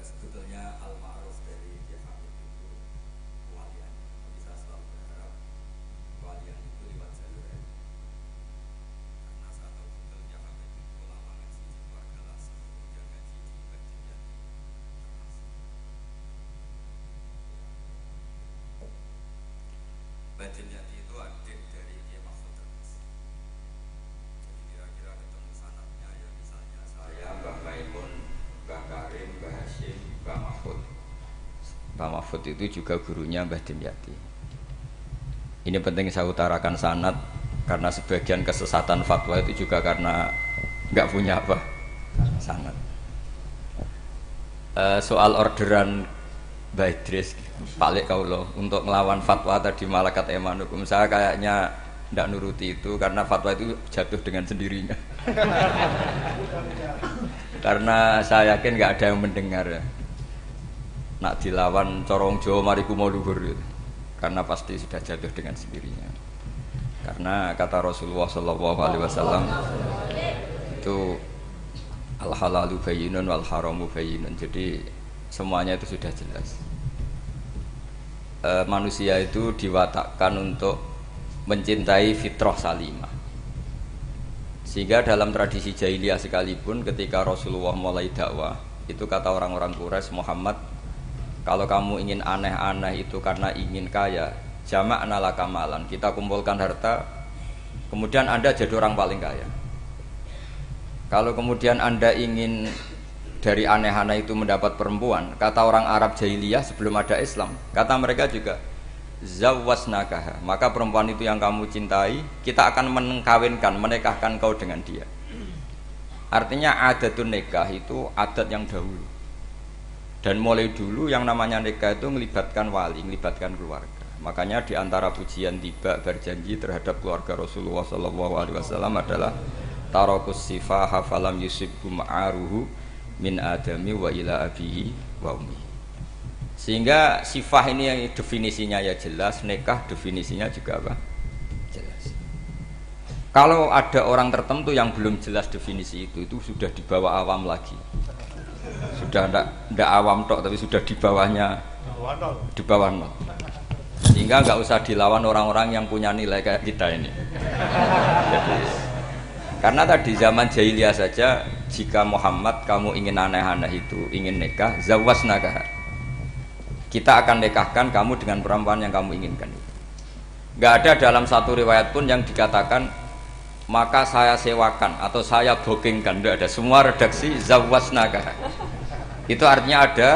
Sebetulnya al-ma'ruf dari Kiai Hamid itu kewalian. Tapi saya selalu berharap kewalian itu lewat jalur ilmu. Karena saya tahu betul Kiai Hamid itu lama ngaji di keluarga Lasem, kemudian ngaji di Bajian. Bajian itu adik dari Kiai Mahfud Terus. Jadi kira-kira ketemu sanatnya ya misalnya saya, Mbah Maimun, Mbah Karim, Mbah Hashim, Mbah Mahfud. Mbah Mahfud itu juga gurunya Mbah Dimyati. Ini penting saya utarakan sanad karena sebagian kesesatan fatwa itu juga karena nggak punya apa sanad. Soal orderan Mbah Idris, Pak Lek Kaulo untuk melawan fatwa tadi Malakat Eman Hukum, saya kayaknya tidak nuruti itu karena fatwa itu jatuh dengan sendirinya. Karena saya yakin nggak ada yang mendengar ya. Nak dilawan corong Jawa mariku mau luhur gitu. Karena pasti sudah jatuh dengan sendirinya. Karena kata Rasulullah SAW itu al halalu bayyinun wal haramu bayyinun. Jadi semuanya itu sudah jelas. Manusia itu diwatakkan untuk mencintai fitrah salimah. Sehingga dalam tradisi jahiliyah sekalipun ketika Rasulullah mulai dakwah, itu kata orang-orang Quraisy, Muhammad, kalau kamu ingin aneh-aneh itu karena ingin kaya, jama'na laka malan, kita kumpulkan harta, kemudian Anda jadi orang paling kaya. Kalau kemudian Anda ingin dari aneh-aneh itu mendapat perempuan, kata orang Arab jahiliyah sebelum ada Islam, kata mereka juga zawwasnakaha, maka perempuan itu yang kamu cintai kita akan mengkawinkan, menikahkan kau dengan dia. Artinya adatun nikah itu adat yang dahulu, dan mulai dulu yang namanya nikah itu melibatkan wali, melibatkan keluarga. Makanya diantara pujian tiba berjanji terhadap keluarga Rasulullah SAW adalah tarakus sifaha falam yusibbu ma'aruhu min adami wa ila abihi wa ummi. Sehingga sifah ini yang definisinya ya jelas, nikah definisinya juga apa? Jelas. Kalau ada orang tertentu yang belum jelas definisi itu sudah di bawah awam lagi. Sudah tidak awam tok, tapi sudah di bawahnya, di bawah nol. Sehingga nggak usah dilawan orang-orang yang punya nilai kayak kita ini. Jadi, karena tadi zaman jahiliyah saja, jika Muhammad kamu ingin aneh-aneh itu, ingin nikah, zawwasnaka, kita akan nikahkan kamu dengan perempuan yang kamu inginkan. Nggak ada dalam satu riwayat pun yang dikatakan maka saya sewakan atau saya bookingkan, tidak ada. Semua redaksi zawwasnaka. Itu artinya ada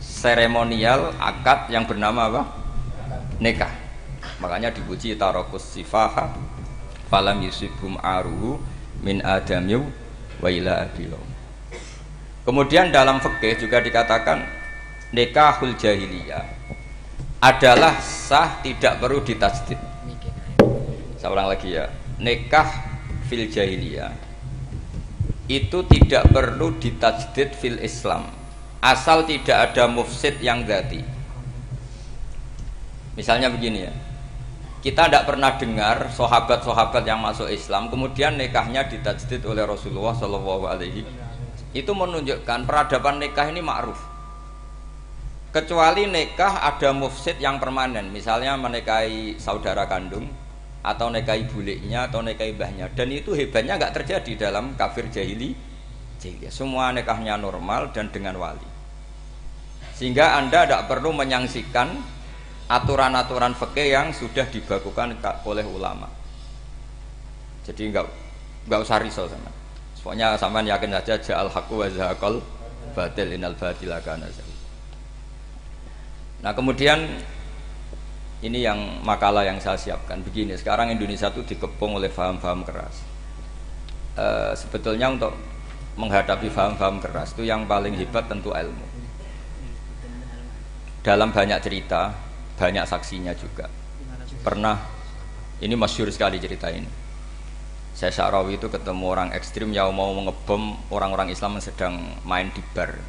seremonial akad yang bernama apa? Nikah. Makanya dipuji tarakus sifaha falam yusibhum aruhu min adamiu wa ila abilau. Kemudian dalam fikih juga dikatakan nikahul jahiliyah adalah sah, tidak perlu ditajdid. Saya ulang lagi ya, nikah fil jahiliyah itu tidak perlu ditajdid fil Islam asal tidak ada mufsid yang dzati. Misalnya begini ya, kita tidak pernah dengar sahabat-sahabat yang masuk Islam kemudian nikahnya ditajdid oleh Rasulullah SAW. Itu menunjukkan peradaban nikah ini ma'ruf. Kecuali nikah ada mufsid yang permanen, misalnya menikahi saudara kandung atau nikahi buliknya atau nikahi mbahnya, dan itu hebatnya nggak terjadi dalam kafir jahili. Semua nikahnya normal dan dengan wali, sehingga Anda tidak perlu menyangsikan aturan-aturan fikih yang sudah dibakukan oleh ulama. Jadi nggak usah risau sama. Pokoknya sampean yakin saja ja'al haqqu wa zahaqal batil innal batila kana zahuqa. Nah kemudian ini yang makalah yang saya siapkan begini. Sekarang Indonesia itu dikepung oleh paham-paham keras. Sebetulnya untuk menghadapi paham-paham keras itu yang paling hebat tentu ilmu. Dalam banyak cerita, banyak saksinya juga. Pernah, ini masyhur sekali cerita ini. Saya Sya'rawi itu ketemu orang ekstrim yang mau mengebom orang-orang Islam yang sedang main di bar.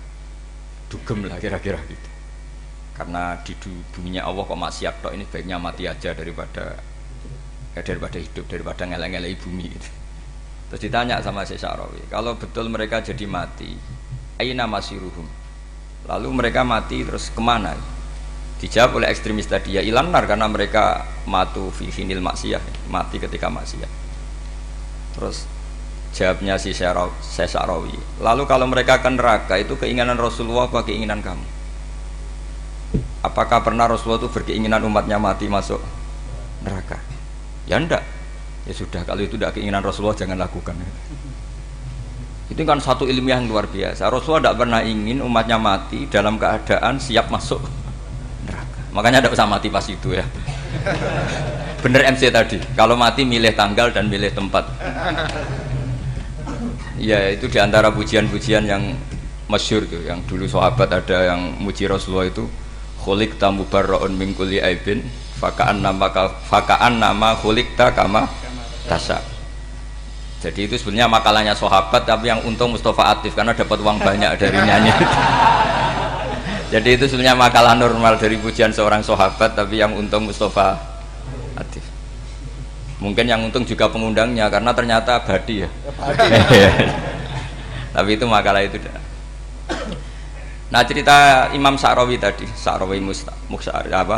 Dugem lah kira-kira gitu. Karena di dunia Allah kok maksiat tok, ini baiknya mati aja daripada hidup, daripada ngeleng-ngeleng bumi gitu. Terus ditanya sama Syekh Sya'rawi, kalau betul mereka jadi mati, aina masiruhum, lalu mereka mati terus kemana? Dijawab oleh ekstremis tadi, ya ilanar, karena mereka matu fi hinil maksiyah, mati ketika maksiat. Terus jawabnya si Syekh Sya'rawi, lalu kalau mereka ke neraka itu keinginan Rasulullah apa keinginan kamu? Apakah pernah Rasulullah itu berkeinginan umatnya mati masuk neraka? Ya enggak. Ya sudah, kalau itu tidak keinginan Rasulullah jangan lakukan. Itu kan satu ilmiah yang luar biasa. Rasulullah tidak pernah ingin umatnya mati dalam keadaan siap masuk neraka. Makanya tidak usah mati pas itu ya. Bener MC tadi, kalau mati milih tanggal dan milih tempat. Ya itu diantara pujian-pujian yang masyhur tuh, yang dulu sahabat ada yang muji Rasulullah itu, khuliqta mubarra'un min kulli aibin faka'an nama khuliqta kama tasya. Jadi itu sebenarnya makalahnya sahabat, tapi yang untung Mustafa Atif karena dapat uang banyak dari nyanyi. Jadi itu sebenarnya makalah normal dari pujian seorang sahabat, tapi yang untung Mustafa Atif. Mungkin yang untung juga pengundangnya karena ternyata abadi ya. Tapi itu makalah itu dah. Nah cerita Imam Sya'rawi tadi, Sya'rawi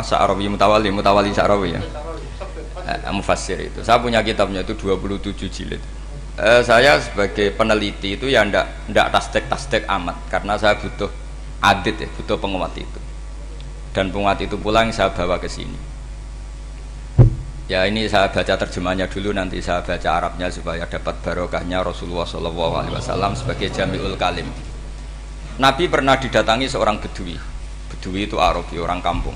Sya'rawi Mutawali Sya'rawi ya, mufassir itu. Saya punya kitabnya itu 27 jilid. Saya sebagai peneliti itu ya ndak tasdek amat, karena saya butuh adit ya, butuh penguat itu. Dan penguat itu pula yang saya bawa ke sini. Ya ini saya baca terjemahnya dulu, nanti saya baca Arabnya supaya dapat barokahnya Rasulullah SAW sebagai Jami'ul Kalim. Nabi pernah didatangi seorang bedui. Bedui itu Arabi, orang kampung.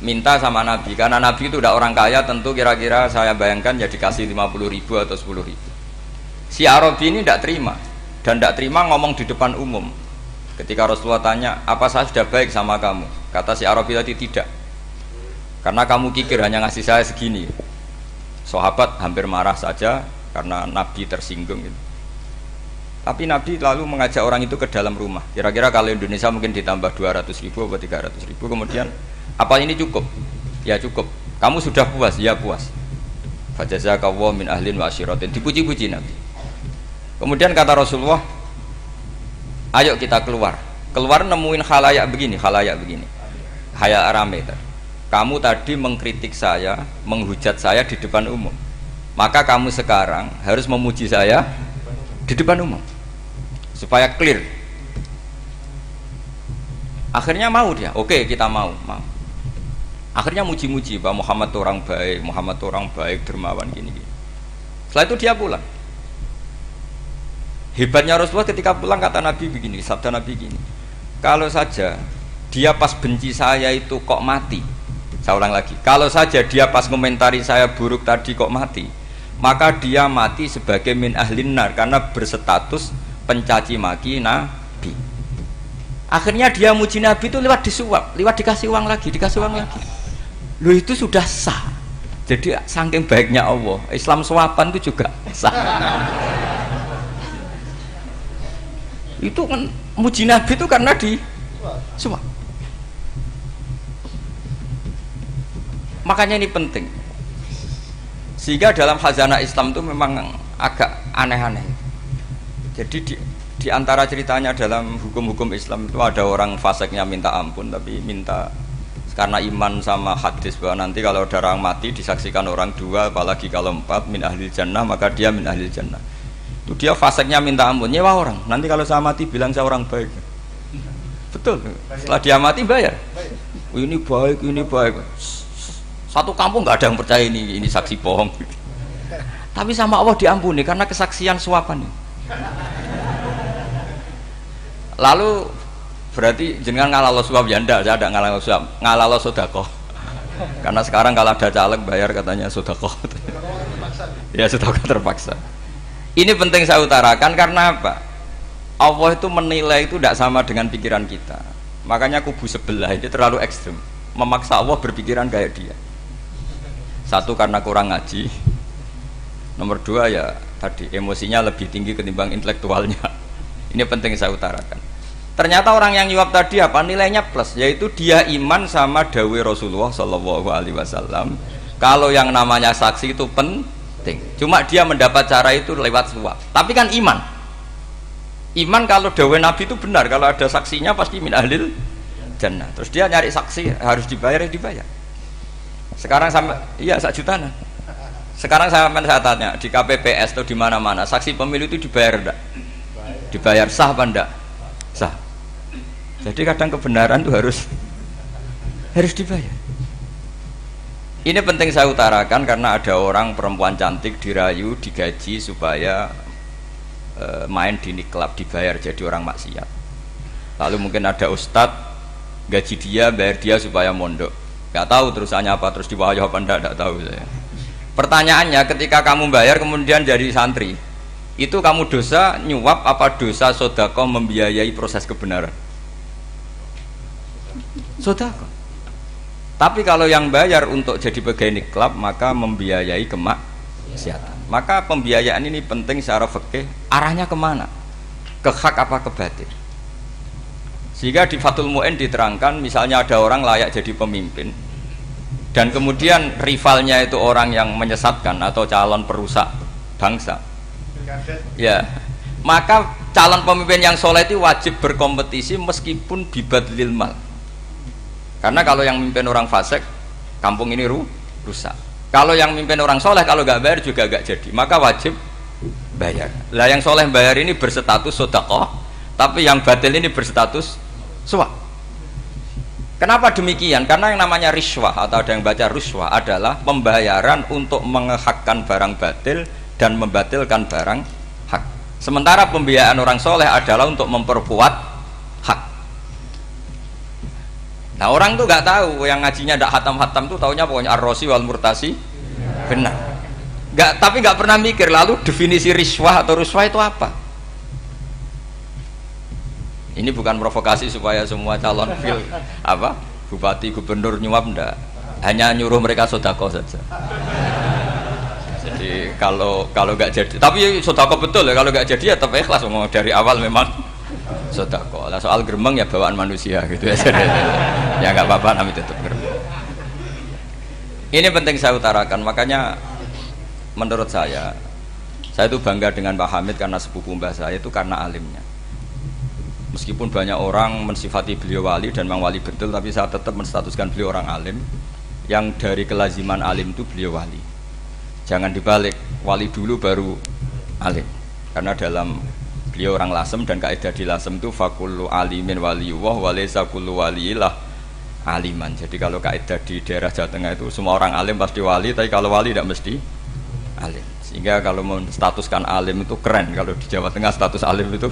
Minta sama Nabi, karena Nabi itu udah orang kaya, tentu kira-kira saya bayangkan ya dikasih 50.000 atau 10.000. Si Arabi ini tidak terima, dan tidak terima ngomong di depan umum. Ketika Rasulullah tanya, apa saya sudah baik sama kamu? Kata si Arabi tadi, tidak, karena kamu kikir hanya ngasih saya segini. Sahabat hampir marah saja karena Nabi tersinggung gitu. Tapi Nabi lalu mengajak orang itu ke dalam rumah. Kira-kira kalau Indonesia mungkin ditambah 200.000 atau 300.000. Kemudian, apa ini cukup? Ya cukup. Kamu sudah puas? Ya puas. Fajazakallahu min ahlin wa asyiratin. Dipuji-puji Nabi. Kemudian kata Rasulullah, ayo kita keluar. Keluar nemuin khalayak begini. Khalayak rame. Kamu tadi mengkritik saya, menghujat saya di depan umum. Maka kamu sekarang harus memuji saya di depan umum supaya clear. Akhirnya mau dia, oke kita mau. Akhirnya muji-muji bahwa Muhammad orang baik, dermawan gini. Setelah itu dia pulang. Hebatnya Rasulullah ketika pulang kata Nabi begini, sabda Nabi gini, kalau saja dia pas benci saya itu kok mati, saya ulang lagi, kalau saja dia pas komentari saya buruk tadi kok mati, maka dia mati sebagai min ahlin nar, karena berstatus pencaci maki Nabi. Akhirnya dia muji Nabi itu lewat disuap, lewat dikasih uang lagi. Loh itu sudah sah. Jadi saking baiknya Allah, Islam suapan itu juga sah. Itu kan muji Nabi itu karena disuap. Makanya ini penting. Sehingga dalam khazanah Islam itu memang agak aneh-aneh. Jadi di antara ceritanya dalam hukum-hukum Islam itu ada orang fasiknya minta ampun, tapi minta karena iman sama hadis bahwa nanti kalau ada orang mati disaksikan orang dua, apalagi kalau 4 min ahli jannah, maka dia min ahli jannah. Itu dia fasiknya minta ampun, nyewa orang. Nanti kalau saya mati bilang saya orang baik. Betul. Setelah dia mati bayar. Ini baik. Satu kampung nggak ada yang percaya ini saksi bohong. Tapi sama Allah diampuni karena kesaksian suapan ini. Lalu Berarti jenengan ngalalo suap ya ndak, saya ada ngalalo suap, ngalalo sedekah. Karena sekarang kalau ada caleg bayar katanya sedekah. Ya sedekah terpaksa. Ini penting saya utarakan karena apa? Allah itu menilai itu tidak sama dengan pikiran kita. Makanya kubu sebelah ini terlalu ekstrim, memaksa Allah berpikiran kayak dia. Satu karena kurang ngaji, nomor dua ya tadi emosinya lebih tinggi ketimbang intelektualnya. Ini penting saya utarakan. Ternyata orang yang nyuap tadi apa nilainya plus, yaitu dia iman sama dawai Rasulullah Shallallahu Alaihi Wasallam. Kalau yang namanya saksi itu penting, cuma dia mendapat cara itu lewat suap. Tapi kan iman kalau dawai Nabi itu benar, kalau ada saksinya pasti min ahlil jannah. Terus dia nyari saksi harus dibayar, ya dibayar. Sekarang sampai iya 1 juta nah. Sekarang saya tanya di KPPS atau di mana-mana saksi pemilu itu dibayar enggak? Dibayar sah apa enggak? Sah. Jadi kadang kebenaran itu harus dibayar. Ini penting saya utarakan karena ada orang perempuan cantik dirayu, digaji supaya main di niklab, dibayar jadi orang maksiat. Lalu mungkin ada ustadz gaji dia, bayar dia supaya mondok. Gak tahu terusannya apa, terus diwayah apa enggak tahu saya. Pertanyaannya ketika kamu bayar kemudian jadi santri, itu kamu dosa nyuap apa dosa sodako membiayai proses kebenaran? Sodako. Tapi kalau yang bayar untuk jadi pegawai niklab maka membiayai kemaksiatan. Maka pembiayaan ini penting secara fikih, arahnya kemana? Ke hak apa ke batil? Sehingga di Fathul Mu'in diterangkan misalnya ada orang layak jadi pemimpin dan kemudian rivalnya itu orang yang menyesatkan atau calon perusak bangsa, ya maka calon pemimpin yang soleh itu wajib berkompetisi meskipun bibadlil mal. Karena kalau yang memimpin orang fasik, kampung ini rusak. Kalau yang memimpin orang soleh, kalau nggak bayar juga nggak jadi, maka wajib bayar. Lah yang soleh bayar ini berstatus sedekah, tapi yang batil ini berstatus suap. Kenapa demikian? Karena yang namanya riswah atau ada yang baca ruswah adalah pembayaran untuk mengehakkan barang batil dan membatilkan barang hak. Sementara pembiayaan orang soleh adalah untuk memperkuat hak. Nah orang tuh nggak tahu, yang ngajinya tidak hatam-hatam tuh taunya pokoknya ar-rosi wal murtasi benar. Tapi nggak pernah mikir lalu definisi riswah atau ruswah itu apa? Ini bukan provokasi supaya semua calon bupati, gubernur nyuap enggak. Hanya nyuruh mereka sodako saja. Jadi kalau nggak jadi, tapi sodako betul ya, kalau nggak jadi ya tetap ikhlas dari awal memang sodako. Lah soal gremeng ya bawaan manusia gitu ya. Ya nggak apa-apa, namanya tetap gremeng. Ini penting saya utarakan, makanya menurut saya itu bangga dengan Pak Hamid karena sepupu mbah saya itu karena alimnya. Meskipun banyak orang mensifati beliau wali dan memang wali betul, tapi saya tetap menstatuskan beliau orang alim yang dari kelaziman alim itu beliau wali. Jangan dibalik, wali dulu baru alim. Karena dalam beliau orang Lasem dan kaidah di Lasem itu fakullu alimin waliyullah walaysa kullu waliyillah aliman. Jadi kalau kaidah di daerah Jawa Tengah itu semua orang alim pasti wali, tapi kalau wali tidak mesti alim. Sehingga kalau menstatuskan alim itu keren, kalau di Jawa Tengah status alim itu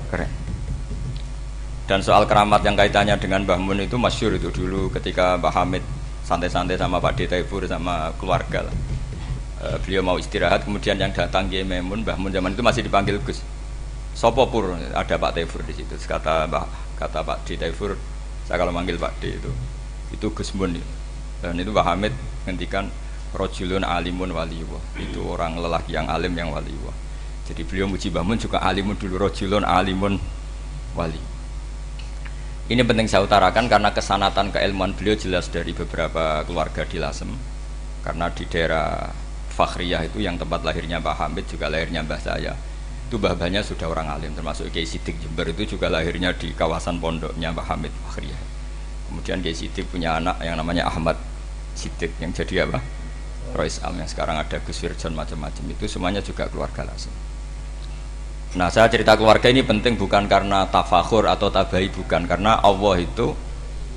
keren. Dan soal keramat yang kaitannya dengan Mbah Mun itu masyhur itu dulu ketika Mbah Hamid santai-santai sama Pak D. Taifur sama keluarga lah. Beliau mau istirahat, kemudian yang datang Kiai Maimun, Mbah Mun zaman itu masih dipanggil Gus. Sopo pur, ada Pak Taifur di situ. Kata Pak D. Taifur, saya kalau manggil Pak D itu Gus Mun. Dan itu Mbah Hamid ngendikan rojulun alimun waliyullah. Itu orang lelaki yang alim yang waliyullah. Jadi beliau muji Mbah Mun juga alimun dulu, rojulun alimun wali. Ini penting saya utarakan karena kesanatan keilmuan beliau jelas dari beberapa keluarga di Lasem. Karena di daerah Fakhriyah itu yang tempat lahirnya Pak Hamid juga lahirnya mbah saya. Itu mbah-mbahnya sudah orang alim, termasuk Kiai Sidik Jember itu juga lahirnya di kawasan pondoknya Pak Hamid Fakhriyah. Kemudian Kiai Sidik punya anak yang namanya Ahmad Sidik yang jadi apa? Rois Am, yang sekarang ada Gus Wirjon macam-macam, itu semuanya juga keluarga Lasem. Nah saya cerita keluarga ini penting bukan karena tafakhur atau tabai, bukan, karena Allah itu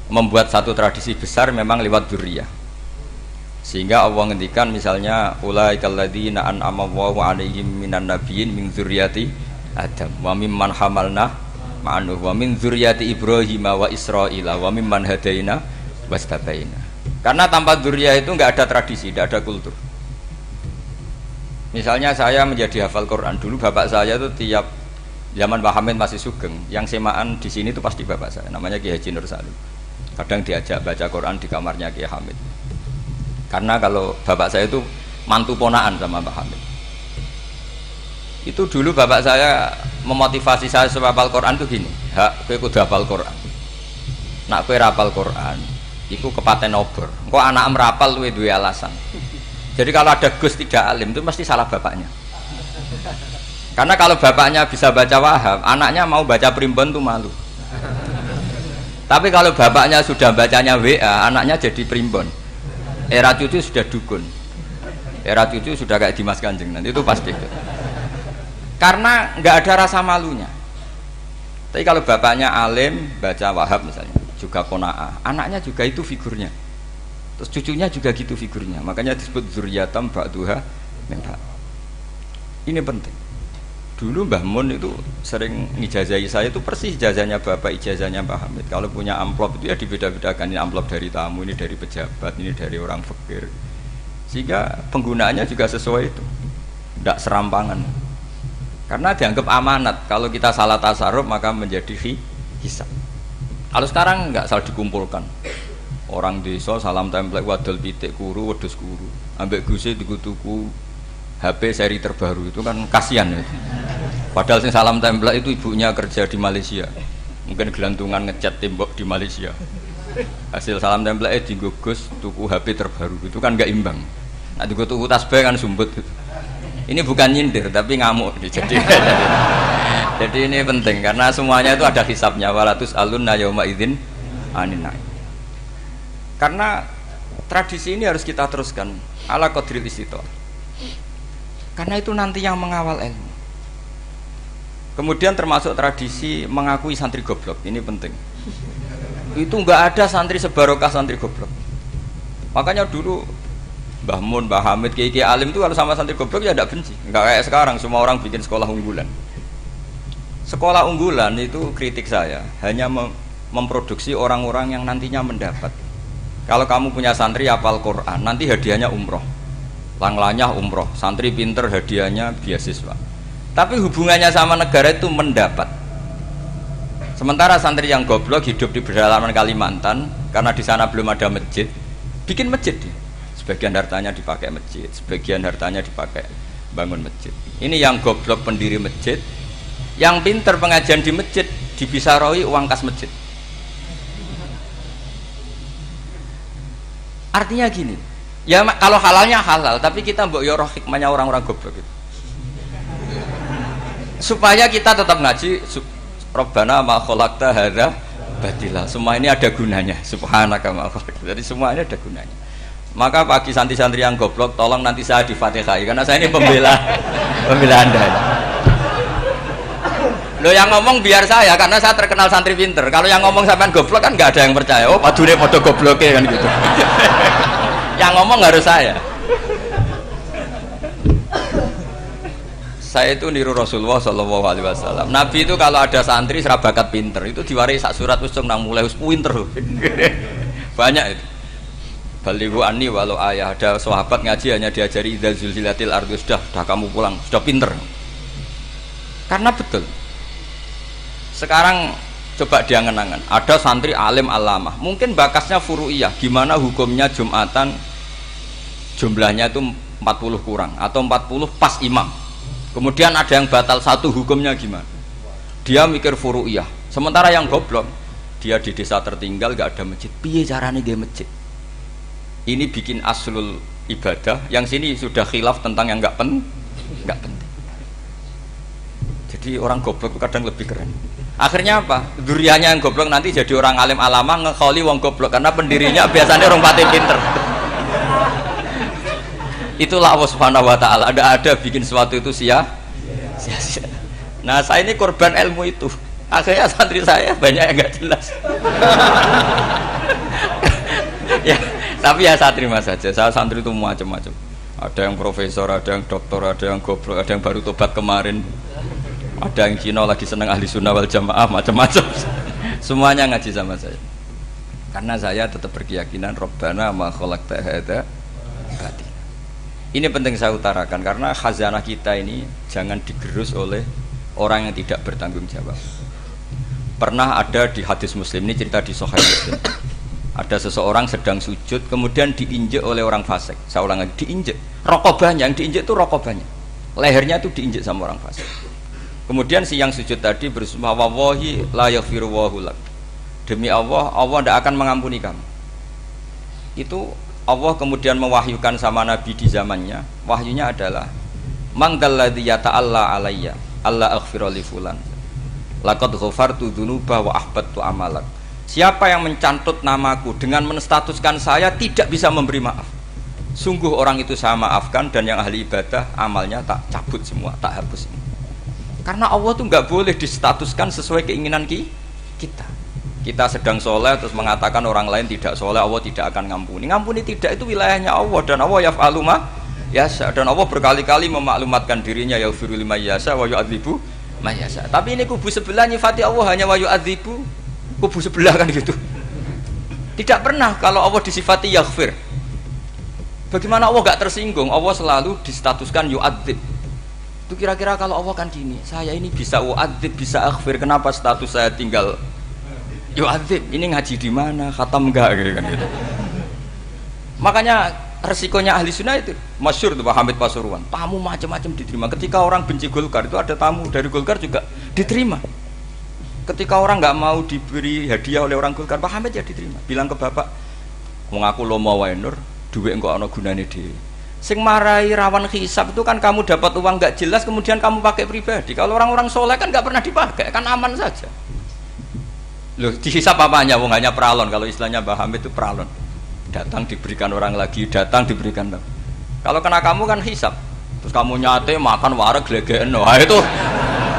membuat satu tradisi besar memang lewat dzurriyyah. Sehingga Allah ngendikan misalnya ulaikal ladzina an'ama Allahu 'alaihim minan nabiyyin min dzurriyyati Adam wa mimman hamalna ma'nuh wa min dzurriyyati Ibrahim wa Israila wa mimman hadaina wastabaina. Karena tanpa dzurriyyah itu enggak ada tradisi, enggak ada kultur. Misalnya saya menjadi hafal Quran, dulu bapak saya itu tiap zaman Pak Hamid masih sugeng, yang semaan di sini itu pasti bapak saya, namanya Ki Haji Nur Salim. Kadang diajak baca Quran di kamarnya Ki Hamid. Karena kalau bapak saya itu mantu ponaan sama Pak Hamid. Itu dulu bapak saya memotivasi saya supaya hafal Quran itu gini, hak kowe kudu hafal Quran. Nak kowe hafal Quran, iku kepaten obor. Engko anak merapal luwe duwe alasan. Jadi kalau ada Gus tidak alim itu mesti salah bapaknya. Karena kalau bapaknya bisa baca Wahab, anaknya mau baca primbon tuh malu. Tapi kalau bapaknya sudah bacanya WA, anaknya jadi primbon. Era cucu sudah dukun. Era cucu sudah kayak Dimas Kanjeng, nanti itu pasti. Karena nggak ada rasa malunya. Tapi kalau bapaknya alim baca Wahab misalnya, juga qanaah, anaknya juga itu figurnya. Terus cucunya juga gitu figurnya. Makanya disebut dzurriyatam ba'duha min ba'd. Ini penting. Dulu Mbah Mun itu sering ngijazahi saya itu persis ijazahnya bapak, ijazahnya Pak Hamid. Kalau punya amplop itu ya dibeda-bedakan, ini amplop dari tamu, ini dari pejabat, ini dari orang fakir. Sehingga penggunaannya juga sesuai itu. Tidak serampangan. Karena dianggap amanat, kalau kita salah tasarruf maka menjadi hisab. Kalau sekarang enggak, salah dikumpulkan. Orang desa salam template wadol pitik kuru, wedhus kuru. Ambek guse tuku HP seri terbaru itu kan kasihan ya. Padahal sing salam template itu ibunya kerja di Malaysia. Mungkin gelantungan ngecat tembok di Malaysia. Hasil salam template dienggo Gus tuku HP terbaru itu kan enggak imbang. Nah dienggo tuku tasbih kan sumbut. Ini bukan nyindir tapi ngamuk jadi ini penting karena semuanya itu ada hisabnya, walatus alunna yauma idzin anin naim. Karena tradisi ini harus kita teruskan ala qadril istithaq, karena itu nanti yang mengawal ilmu. Kemudian termasuk tradisi mengakui santri goblok, ini penting. Itu enggak ada santri sebarokah santri goblok. Makanya dulu Mbah Mun, Mbah Hamid, Kiai alim itu kalau sama santri goblok ya tidak benci. Enggak kayak sekarang semua orang bikin sekolah unggulan. Sekolah unggulan itu kritik saya hanya memproduksi orang-orang yang nantinya mendapat. Kalau kamu punya santri hafal Quran, nanti hadiahnya umroh. Langlanyah umroh, santri pinter hadiahnya beasiswa. Tapi hubungannya sama negara itu mendapat. Sementara santri yang goblok hidup di pedalaman Kalimantan karena di sana belum ada masjid, bikin masjid dia. Sebagian hartanya dipakai masjid, sebagian hartanya dipakai bangun masjid. Ini yang goblok pendiri masjid, yang pinter pengajian di masjid dibisaroi uang kas masjid. Artinya gini, ya kalau halalnya halal, tapi kita mbok yoroh hikmahnya orang-orang goblok itu. Supaya kita tetap ngaji, Rabbana ma khalaqta hadza batila. Semua ini ada gunanya. Subhanaka ma khalaqta. Jadi semua ini ada gunanya. Maka bagi santri-santri yang goblok, tolong nanti saya di-Fatihai karena saya ini pembela Anda. Lo yang ngomong biar saya karena saya terkenal santri pinter. Kalau yang ngomong sampean goblok kan nggak ada yang percaya. Oh, padune padha gobloke kan gitu. Yang ngomong harus saya. Saya itu niru Rasulullah Shallallahu Alaihi Wasallam. Nabi itu kalau ada santri serabakat pinter itu diwaris sak surat usung nang mulai pinter. Banyak itu. Balighu anni walau ayah, ada sahabat ngaji hanya diajari idza zulzilatil ardu, sudah kamu pulang, sudah pinter. Karena betul. Sekarang coba diangan-angan, ada santri alim alamah, mungkin bakasnya furu'iyah, gimana hukumnya Jumatan jumlahnya itu 40 kurang atau 40 pas imam. Kemudian ada yang batal satu, hukumnya gimana? Dia mikir furu'iyah. Sementara yang goblok, dia di desa tertinggal gak ada masjid. Piye caranya dia masjid? Ini bikin aslul ibadah, yang sini sudah khilaf tentang yang nggak penting. Jadi orang goblok kadang lebih keren. Akhirnya apa? Duriannya yang goblok nanti jadi orang alim alama ngekholi wong goblok karena pendirinya biasanya orang pati pinter. Itulah Allah Subhanahu Wa Taala. Ada bikin sesuatu itu sia-sia. Nah saya ini korban ilmu itu. Akhirnya santri saya banyak yang nggak jelas. Ya. Tapi ya saya terima saja, saya santri itu macam-macam. Ada yang profesor, ada yang doktor, ada yang goblok, ada yang baru tobat kemarin. Ada yang Cina lagi seneng ahli sunnah wal jamaah, macam-macam. Semuanya ngaji sama saya. Karena saya tetap berkeyakinan Rabbana ma khalaqta hadza batil. Ini penting saya utarakan karena khazanah kita ini jangan digerus oleh orang yang tidak bertanggung jawab. Pernah ada di hadis Muslim, ini cerita di Sahih Muslim. Ada seseorang sedang sujud, kemudian diinjek oleh orang fasik. Saya ulang lagi, diinjek. Rokobahnya, yang diinjek itu rokobahnya. Lehernya itu diinjek sama orang fasik. Kemudian si yang sujud tadi bersumpah, wallahi la yaghfiru wallahu lak. Demi Allah, Allah tidak akan mengampuni kamu. Itu Allah kemudian mewahyukan sama Nabi di zamannya. Wahyunya adalah, mangdalladzi yata'alla alayya, alla aghfira li fulan. Laqad ghafartu dzunuba wa ahbattu amalak. Siapa yang mencantut namaku dengan menstatuskan saya tidak bisa memberi maaf, sungguh orang itu saya maafkan, dan yang ahli ibadah amalnya tak cabut semua, tak hapus semua. Karena Allah tuh nggak boleh distatuskan sesuai keinginan kita. Kita sedang soleh terus mengatakan orang lain tidak soleh, Allah tidak akan ngampuni. Ngampuni tidak, itu wilayahnya Allah, dan Allah yaf'alu ma yasha, dan Allah berkali-kali memaklumatkan dirinya yaghfiru liman yasha wa yu'adzibu man yasha. Tapi ini kubu sebelah nyifati Allah hanya wa yu'adzibu, kubu sebelah kan gitu. Tidak pernah kalau Allah disifati yaghfir. Bagaimana Allah gak tersinggung? Allah selalu distatuskan yu'adzib. Itu kira-kira kalau Allah kan gini, saya ini bisa u'adzib, bisa aghfir, kenapa status saya tinggal yu'adzib? Ini ngaji di mana? Khatam enggak kan gitu. Makanya resikonya ahli sunnah itu masyhur tuh Pak Hamid Pasuruan, tamu macam-macam diterima. Ketika orang benci Golkar itu ada tamu dari Golkar juga diterima. Ketika orang nggak mau diberi hadiah oleh orang Golkar, Pak Hamid ya diterima. Bilang ke bapak, mengaku lomo wae nur, duit engkau ana gunane dhewe. Sing marai rawan hisab itu kan kamu dapat uang nggak jelas kemudian kamu pakai pribadi. Kalau orang-orang soleh kan nggak pernah dipakai, kan aman saja. Loh, dihisab apanya? Wong hanya peralon. Kalau istilahnya Pak Hamid itu peralon. Datang diberikan orang lagi, datang diberikan. Kalau kena kamu kan hisab. Terus kamu nyate makan wareg glegeken. Wah itu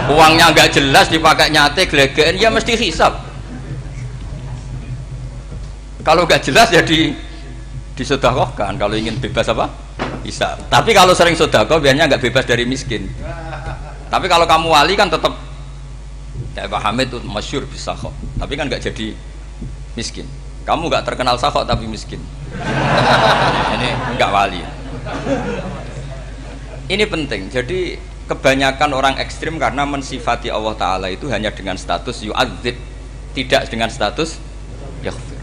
uangnya nggak jelas dipakai nyate glegeken, ya mesti hisab. Kalau nggak jelas ya disedekahkan. Kalau ingin bebas apa? Hisab. Tapi kalau sering sedekah biasanya nggak bebas dari miskin. Tapi kalau kamu wali kan tetap kayak Pak Hamid itu masyhur bisa kok. Tapi kan nggak jadi miskin. Kamu nggak terkenal sakok tapi miskin. Ini nggak wali. Ini penting. Jadi kebanyakan orang ekstrim karena mensifati Allah Ta'ala itu hanya dengan status yu'adzib, tidak dengan status yaghfir.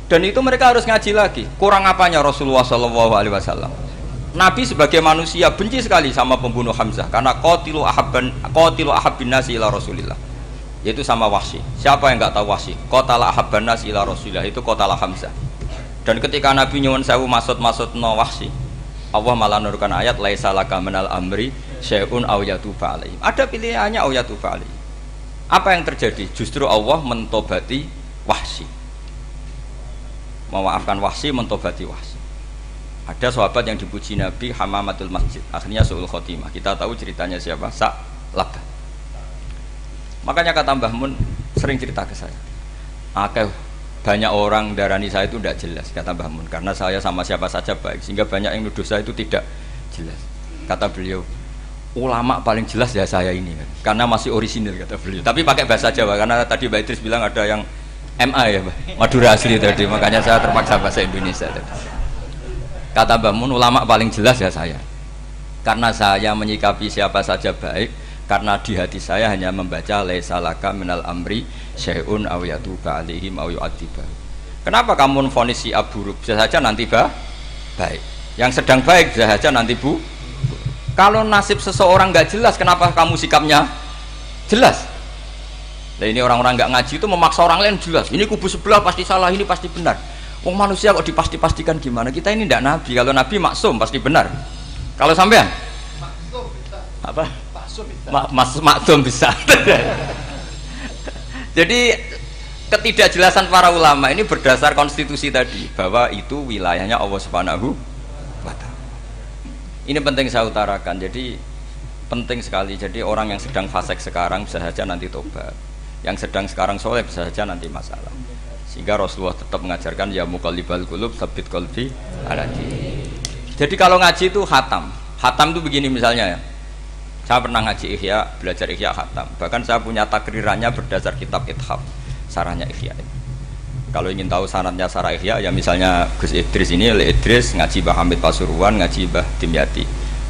Dan itu mereka harus ngaji lagi. Kurang apanya Rasulullah SAW? Nabi sebagai manusia benci sekali sama pembunuh Hamzah karena qatilu ahabbin nasi ila Rasulillah, yaitu sama Wahsy. Siapa yang nggak tahu Wahsy? Qatala ahabban nasi ila Rasulillah, itu qatala Hamzah. Dan ketika Nabi nyuwun sewu maksud no Wahsy, Allah malah nurkan ayat laisa laka minal amri syai'un aw yatuba alaihim. Ada pilihannya aw yatuba alaihim. Apa yang terjadi? Justru Allah mentobati Wahsy, memaafkan Wahsy, mentobati Wahsy. Ada sahabat yang dipuji Nabi hamamatul masjid, akhirnya su'ul khotimah. Kita tahu ceritanya siapa? Sa'labah. Makanya kata Mbah Mun sering cerita ke saya, banyak orang darani saya itu tidak jelas, kata Mbah Mun, karena saya sama siapa saja baik, sehingga banyak yang nuduh saya itu tidak jelas. Kata beliau, ulama paling jelas ya saya ini kan, karena masih orisinil, kata beliau. Tapi pakai bahasa Jawa, karena tadi Mbak Idris bilang ada yang MA ya Mbak, Madura asli tadi, makanya saya terpaksa bahasa Indonesia tadi. Kata Mbah Mun, ulama paling jelas ya saya, karena saya menyikapi siapa saja baik, karena di hati saya hanya membaca laisa laka minal amri syai'un aw yatuba alaihim aw yu'adziba. Kenapa kamu vonis si buruk? Bisa saja nanti baik. Yang sedang baik bisa saja nanti bu. Kalau nasib seseorang nggak jelas, kenapa kamu sikapnya jelas? Nah ini orang-orang nggak ngaji itu memaksa orang lain jelas. Ini kubu sebelah pasti salah, ini pasti benar. Wong manusia kok dipasti-pastikan gimana? Kita ini tidak nabi. Kalau nabi maksum pasti benar. Kalau sampean maksum bisa. Apa? Maksum bisa. Jadi ketidakjelasan para ulama ini berdasar konstitusi tadi, bahwa itu wilayahnya Allah Subhanahu wa Ta'ala. Ini penting saya utarakan. Jadi penting sekali. Jadi orang yang sedang fasik sekarang bisa saja nanti tobat. Yang sedang sekarang soleh bisa saja nanti masalah. Sehingga Rasulullah tetap mengajarkan ya muqallibal qulub tsabbit qalbi ala dinik. Jadi kalau ngaji itu khatam. Khatam itu begini misalnya ya. Saya pernah ngaji Ihya, belajar Ihya khatam. Bahkan saya punya takrirannya berdasar kitab Ithaf, sarahnya Ihya. Kalau ingin tahu sanadnya sarah Ihya, ya misalnya Gus Idris ini, Idris ngaji Mbah Hamid Pasuruan, ngaji Mbah Dimyati.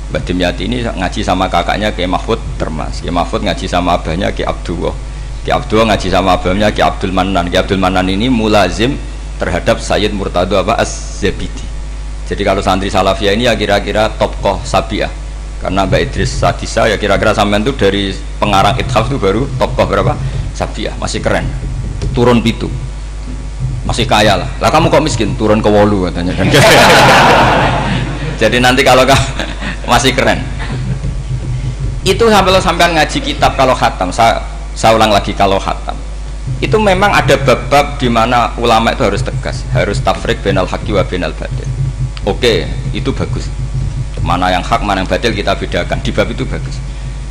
Mbah Dimyati ini ngaji sama kakaknya Kiai Mahfud Termas. Kiai Mahfud ngaji sama abahnya Kiai Abdullah. Kiai Abdullah ngaji sama abahnya Kiai Abdul Manan. Kiai Abdul Manan ini mulazim terhadap Sayyid Murtado Az-Zabidi. Jadi kalau santri Salafiyah ini ya kira-kira tokoh Sabiah. Karena Mbak Idris Sadisa ya kira-kira sampean itu dari pengarang Ithaf itu baru tokoh berapa? Sabiah, masih keren. Turun pitu. Masih kaya lah. Lah kamu kok miskin? Turun ke wolu katanya kan. Jadi nanti kalau masih keren. Itu sampai ngaji kitab kalau khatam. Saya ulang lagi kalau khatam. Itu memang ada bab-bab di mana ulama itu harus tegas, harus tafriq bainal haqqi wa bainal batil. Oke, itu bagus. Mana yang hak, mana yang batil kita bedakan. Di bab itu bagus.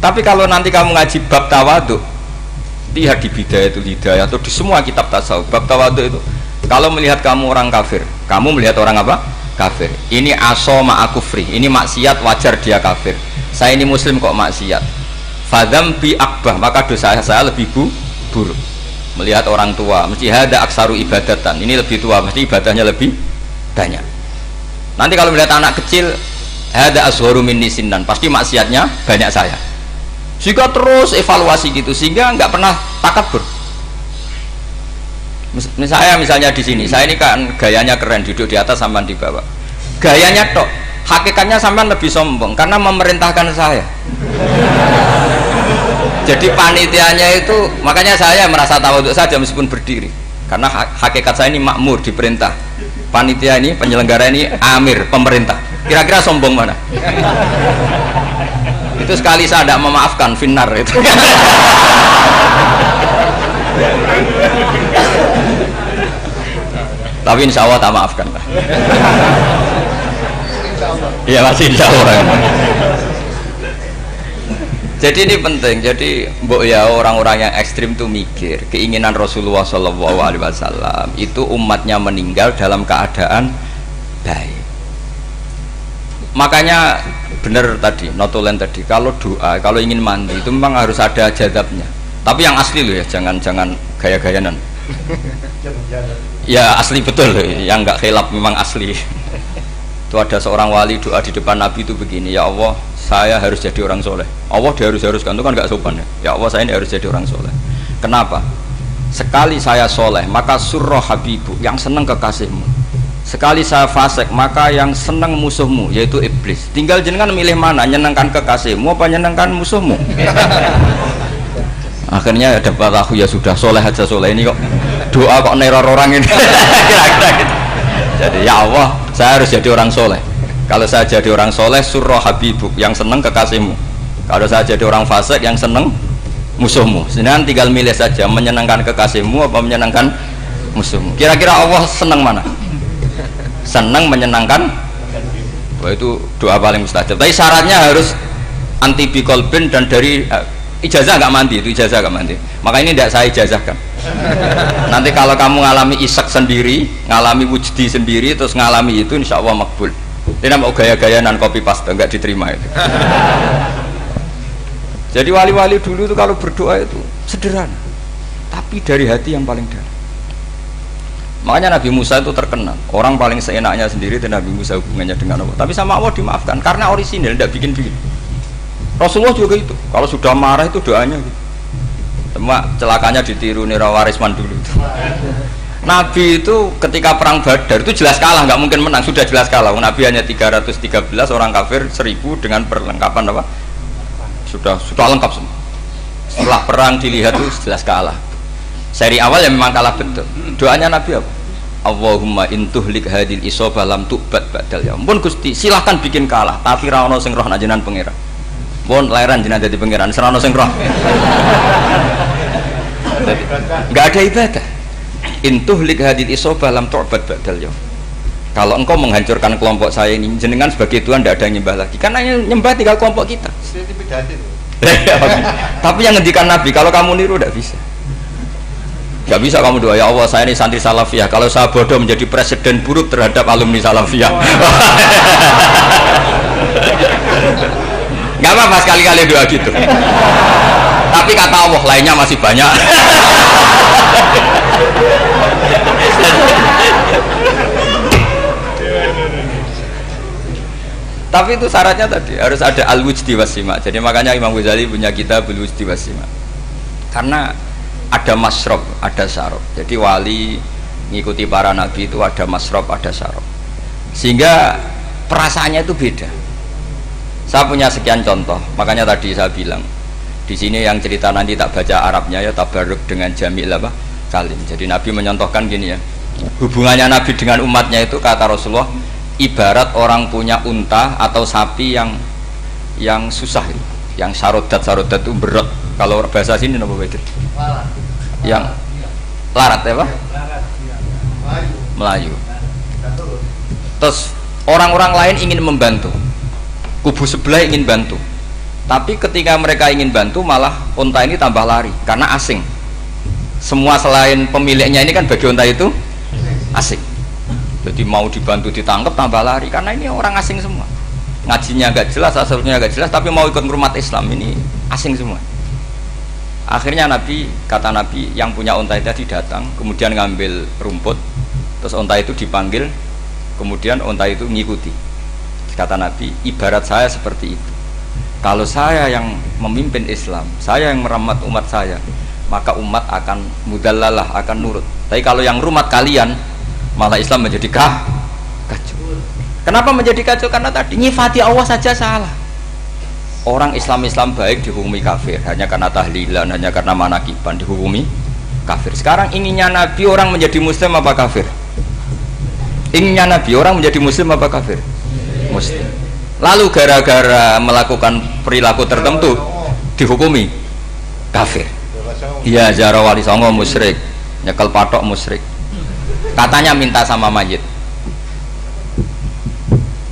Tapi kalau nanti kamu ngaji bab tawadhu, lihat di Bidayatul Hidayah atau di semua kitab tasawuf, bab tawadhu itu, kalau melihat kamu orang kafir, kamu melihat orang apa? Kafir. Ini aso ma'akufri, ini maksiat wajar dia kafir. Saya ini muslim kok maksiat. Fadam bi akbah, maka dosa saya lebih buruk. Melihat orang tua, mesti hada aksaru ibadatan, ini lebih tua, mesti ibadahnya lebih banyak. Nanti kalau melihat anak kecil, hada asgharu minni sinnan, pasti maksiatnya banyak saya. Sehingga terus evaluasi gitu, sehingga nggak pernah takabur. Misalnya di sini, saya ini kan gayanya keren, duduk di atas sampean di bawah. Gayanya tok, hakikatnya sampean lebih sombong karena memerintahkan saya. Jadi panitianya itu, makanya saya merasa tawadhu saja meskipun berdiri. Karena hakikat saya ini makmur, diperintah. Panitia ini, penyelenggara ini amir, pemerintah. Kira-kira sombong mana? Itu sekali saya tidak memaafkan, finnar itu. Tapi insya Allah tak maafkan lah. Iya masih insya Allah. Jadi ini penting. Jadi mbok ya orang-orang yang ekstrim tuh mikir keinginan Rasulullah SAW itu umatnya meninggal dalam keadaan baik. Makanya benar tadi, notulen tadi, kalau doa, kalau ingin mandi itu memang harus ada jadabnya. Tapi yang asli loh ya, jangan gaya-gayanan. Ya asli betul loh, yang nggak khilaf memang asli. Itu ada seorang wali doa di depan Nabi itu begini, ya Allah, saya harus jadi orang soleh. Allah diharuskan, itu kan nggak sopan ya. Ya Allah, saya ini harus jadi orang soleh. Kenapa? Sekali saya soleh, maka surroh habibu, yang senang kekasihmu. Sekali saya fasik, maka yang senang musuhmu, yaitu iblis. Tinggal jenengan milih mana, nyenangkan kekasihmu apa nyenangkan musuhmu. Akhirnya dapat aku, ya sudah, soleh aja soleh, ini kok doa kok neror orang ini. Kira-kira gitu. Jadi ya Allah, saya harus jadi orang soleh. Kalau saya jadi orang soleh, surroh habibuk, yang senang kekasihmu. Kalau saya jadi orang fasik, yang senang musuhmu. Sedangkan tinggal milih saja, menyenangkan kekasihmu apa menyenangkan musuhmu. Kira-kira Allah senang mana? Senang menyenangkan. Wah, itu doa paling mustajab. Tapi syaratnya harus anti bikolbin dan dari ijazah nggak mandi, itu ijazah nggak mandi. Maka ini tidak saya ijazahkan. Nanti kalau kamu ngalami isak sendiri, ngalami wujdi sendiri, terus ngalami itu, insya Allah makbul. Ini mau gaya-gayaan copy paste, nggak diterima itu. Jadi wali-wali dulu itu kalau berdoa itu sederhana, tapi dari hati yang paling dalam. Makanya Nabi Musa itu terkenal, orang paling seenaknya sendiri dan Nabi Musa hubungannya dengan Allah. Tapi sama Allah dimaafkan karena orisinil, tidak bikin-bikin. Rasulullah juga itu, kalau sudah marah itu doanya gitu. Cuma celakanya ditiru Nira Warisman dulu itu. Nabi itu ketika perang Badar itu jelas kalah, nggak mungkin menang, sudah jelas kalah. Nabi hanya 313, orang kafir 1000 dengan perlengkapan apa? Sudah lengkap semua. Setelah perang dilihat itu jelas kalah. Seri awal ya memang kalah betul. Doanya Nabi apa? Allahumma intuhlik hadil isobah lam tu'bad ba'dal ya. Ampun Gusti, silahkan bikin kalah, tapi ra ono sing roh nak jenengan pangeran. Pun lairan jenengan dadi pangeran, ora ono sing roh. Enggak ada ibadah. Intuhlik hadil isobah lam tu'bad ba'dal ya. Kalau engkau menghancurkan kelompok saya ini, jenengan sebagai Tuhan tidak ada yang nyembah lagi. Karena yang nyembah tinggal kelompok kita. Tapi yang ngendikan Nabi, kalau kamu niru tidak bisa. Gak bisa kamu doa, ya Allah saya ini santri Salafiyah, kalau saya bodoh menjadi presiden buruk terhadap alumni Salafiyah. Nggak apa-apa sekali-kali doa gitu. Tapi kata Allah lainnya masih banyak. Tapi itu syaratnya tadi harus ada al-wujdi wasima. Jadi makanya Imam Ghazali punya kitab al-wujdi wasima. Karena ada masrob, ada syarob. Jadi wali ngikuti para nabi itu ada masrob, ada syarob. Sehingga perasaannya itu beda. Saya punya sekian contoh. Makanya tadi saya bilang di sini yang cerita nanti tak baca Arabnya ya, tabarruk dengan jamil apa kalim. Jadi Nabi menyontohkan gini ya. Hubungannya Nabi dengan umatnya itu kata Rasulullah ibarat orang punya unta atau sapi yang susah, yang sarodat itu berat. Kalau bahasa sini apa begitu? Yang larat ya Pak? Melayu. Terus orang-orang lain ingin membantu, kubu sebelah ingin bantu, tapi ketika mereka ingin bantu malah unta ini tambah lari karena asing. Semua selain pemiliknya ini kan bagi unta itu asing. Jadi mau dibantu ditangkap tambah lari karena ini orang asing semua. Ngajinya agak jelas, asalnya agak jelas, tapi mau ikut ngurmat Islam ini asing semua. Akhirnya Nabi, kata Nabi yang punya unta itu tadi datang, kemudian ngambil rumput, terus unta itu dipanggil, kemudian unta itu ngikuti. Kata Nabi, ibarat saya seperti itu. Kalau saya yang memimpin Islam, saya yang merawat umat saya, maka umat akan mudallalah, akan nurut. Tapi kalau yang rumat kalian, malah Islam menjadi kacau. Kenapa menjadi kacau? Karena tadi nyifati Allah saja salah. Orang Islam baik dihukumi kafir hanya karena tahlilan, hanya karena manakiban dihukumi kafir. Sekarang inginnya Nabi orang menjadi muslim apa kafir? Inginnya Nabi orang menjadi muslim apa kafir? Muslim. Lalu gara-gara melakukan perilaku tertentu dihukumi kafir. Iya, ziarah wali songo musyrik, nyekel patok musyrik. Katanya minta sama mayit.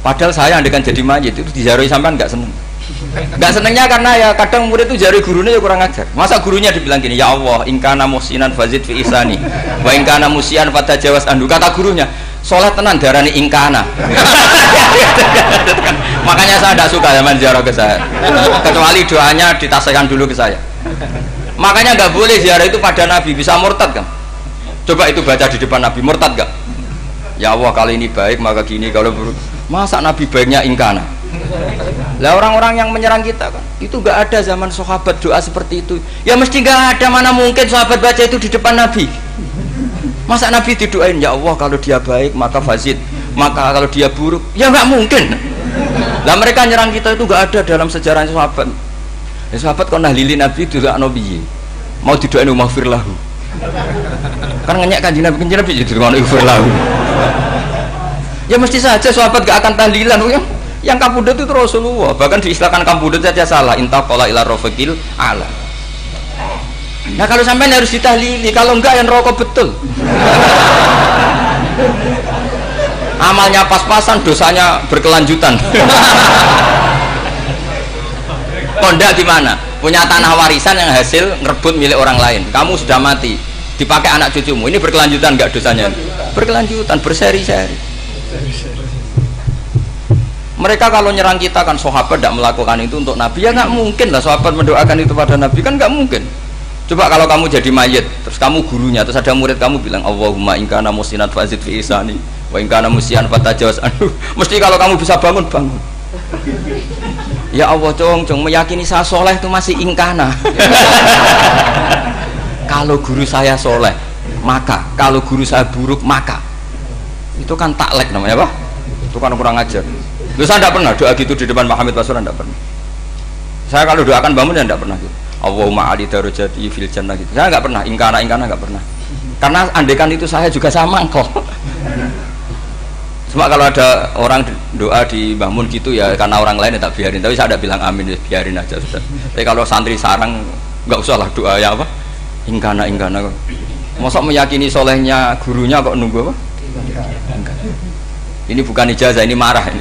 Padahal saya andekan jadi mayit itu dijaroi sampean nggak seneng. Nggak senengnya karena ya kadang murid itu jaroi gurunya ya kurang ajar. Masa gurunya dibilang gini, ya Allah, ingkana musinan fazid fi isani, wa ingkana musian fatajawas andu. Kata gurunya, soleh tenan darani ingkana. Makanya saya tidak suka zaman ziarah ke saya. Kecuali doanya ditasihkan dulu ke saya. Makanya nggak boleh ziarah itu pada Nabi, bisa murtad kan? Coba itu baca di depan Nabi, murtad gak? Ya Allah, kali ini baik maka gini, kalau buruk. Masa Nabi baiknya ingkana? Lah orang-orang yang menyerang kita kan, itu gak ada zaman sahabat doa seperti itu. Ya mesti gak ada, mana mungkin sahabat baca itu di depan Nabi. Masa Nabi didoain, ya Allah kalau dia baik maka fazid, maka kalau dia buruk, ya gak mungkin. Lah mereka nyerang kita itu gak ada dalam sejarah sahabat. Ya sahabat kok nahlilin Nabi itu gak nabi, mau didoain maghfir lahu. Kan ngenyek kanjeng Nabi jadi ngono lahu. Ya mesti saja sahabat gak akan tahlilan. Yang kabudut itu Rasulullah, bahkan diistilahkan kabudut saja salah, intaqala ila rafiqil ala. Nah kalau sampai harus ditahlili, kalau enggak yang rokok betul. Amalnya pas-pasan, dosanya berkelanjutan. Kondak di mana? Punya tanah warisan yang hasil ngerebut milik orang lain. Kamu sudah mati, dipakai anak cucumu. Ini berkelanjutan enggak dosanya? Berkelanjutan, berseri-seri. Mereka kalau nyerang kita kan sahabat tidak melakukan itu untuk Nabi, ya nggak mungkin lah sahabat mendoakan itu pada Nabi, kan nggak mungkin. Coba kalau kamu jadi mayit, terus kamu gurunya, terus ada murid kamu bilang Allahumma ingkana musinat fazid fi isani wa ingkana musian fatajawaz anhu. Mesti kalau kamu bisa bangun. Ya Allah, cong meyakini saya soleh itu masih ingkana. Kalau guru saya soleh maka, kalau guru saya buruk maka. Itu kan taklek namanya, Pak. Itu kan kurang ajar. Loh, saya tidak pernah doa gitu di depan Muhammad Pasuran, tidak pernah. Saya kalau doakan bangun ya tidak pernah gitu. Allahumma ali darajati fil jannah gitu. Saya nggak pernah, ingkana nggak pernah. Karena andekan itu saya juga sama mangkol. Cuma kalau ada orang doa di bangun gitu ya karena orang lain ya tak biarin. Tapi saya tidak bilang amin, ya biarin aja sudah. Tapi kalau santri sarang nggak usah lah doa ya apa? Ingkana kok. Masa meyakini solehnya gurunya kok nunggu apa? Ini bukan ijazah, ini marah ini.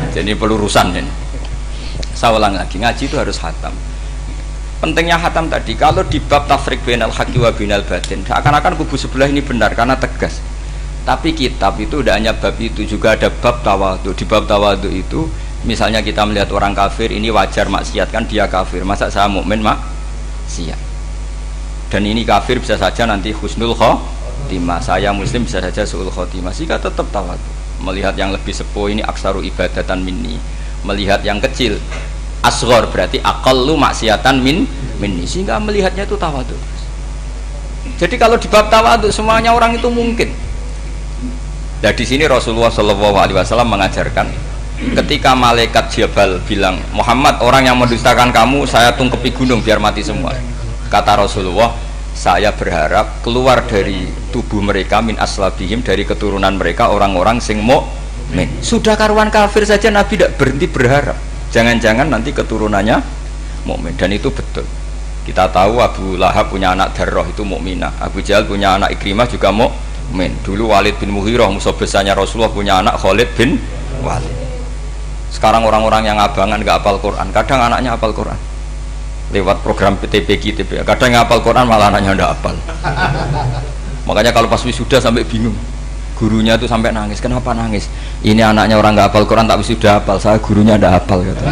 Jadi pelurusan ini. Saya ulang lagi, ngaji itu harus khatam. Pentingnya khatam tadi, kalau di bab tafriq bainal haqqi wa bainal batin, seakan-akan kubu sebelah ini benar karena tegas. Tapi kitab itu tidak hanya bab itu, juga ada bab tawadhu. Di bab tawadhu itu Misalnya kita melihat orang kafir ini wajar maksiat, kan dia kafir, masa saya mukmin maksiat? Dan ini kafir bisa saja nanti husnul khotimah, saya muslim bisa saja su'ul khotimah. Jika tetap tawadhu, melihat yang lebih sepuh ini aksaru ibadatan minni, melihat yang kecil asghar berarti aqallu maksiatan minni, sehingga melihatnya itu tawadhu. Jadi kalau di bab tawadhu semuanya orang itu mungkin. Nah di sini Rasulullah SAW mengajarkan, ketika malaikat Jabal bilang, Muhammad, orang yang mendustakan kamu saya tungkepi gunung biar mati semua. Kata Rasulullah, saya berharap keluar dari tubuh mereka min aslabihim, dari keturunan mereka orang-orang sing mukmin. Sudah karuan kafir saja Nabi tidak berhenti berharap, jangan-jangan nanti keturunannya mukmin. Dan itu betul. Kita tahu Abu Lahab punya anak Darroh itu mukminah, Abu Jahal punya anak Ikrimah juga mukmin. Dulu Walid bin Mughirah musuh besarnya Rasulullah punya anak Khalid bin Walid. Sekarang orang-orang yang abangan gak hafal Quran, kadang anaknya hafal Quran lewat program PTPQ, kadang yang hafal Quran malah anaknya ndak hafal. Makanya kalau pas wisuda sampai bingung, gurunya itu sampai nangis. Kenapa nangis? Ini anaknya orang gak hafal Quran tak wisuda hafal, saya gurunya ndak hafal kata.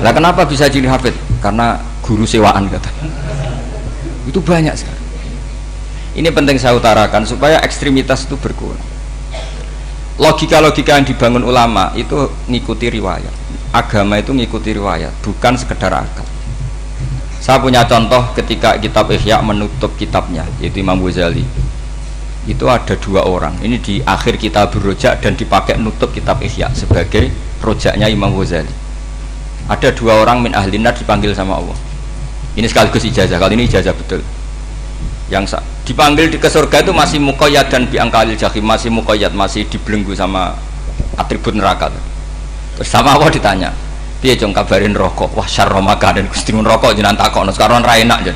Lah kenapa bisa jadi hafid? Karena guru sewaan kata. Itu banyak sekali. Ini penting saya utarakan supaya ekstremitas itu berkurang. Logika-logika yang dibangun ulama itu ngikuti riwayat. Agama itu ngikuti riwayat, bukan sekedar akal. Saya punya contoh ketika kitab Ihya menutup kitabnya, yaitu Imam Ghazali. Itu ada dua orang. Ini di akhir kitab Rojak dan dipakai nutup kitab Ihya sebagai rojaknya Imam Ghazali. Ada dua orang min ahli nar dipanggil sama Allah. Ini sekaligus ijazah, kali ini ijazah betul. Yang dipanggil ke surga itu masih muqayyad dan biangkalil jahim, masih muqayyad, masih dibelenggu sama atribut neraka. Terus sama Allah ditanya, piye jong kabarin rokok? Wah syarra makanan Gusti rokok jenengan takokno sekarang ra enak jen.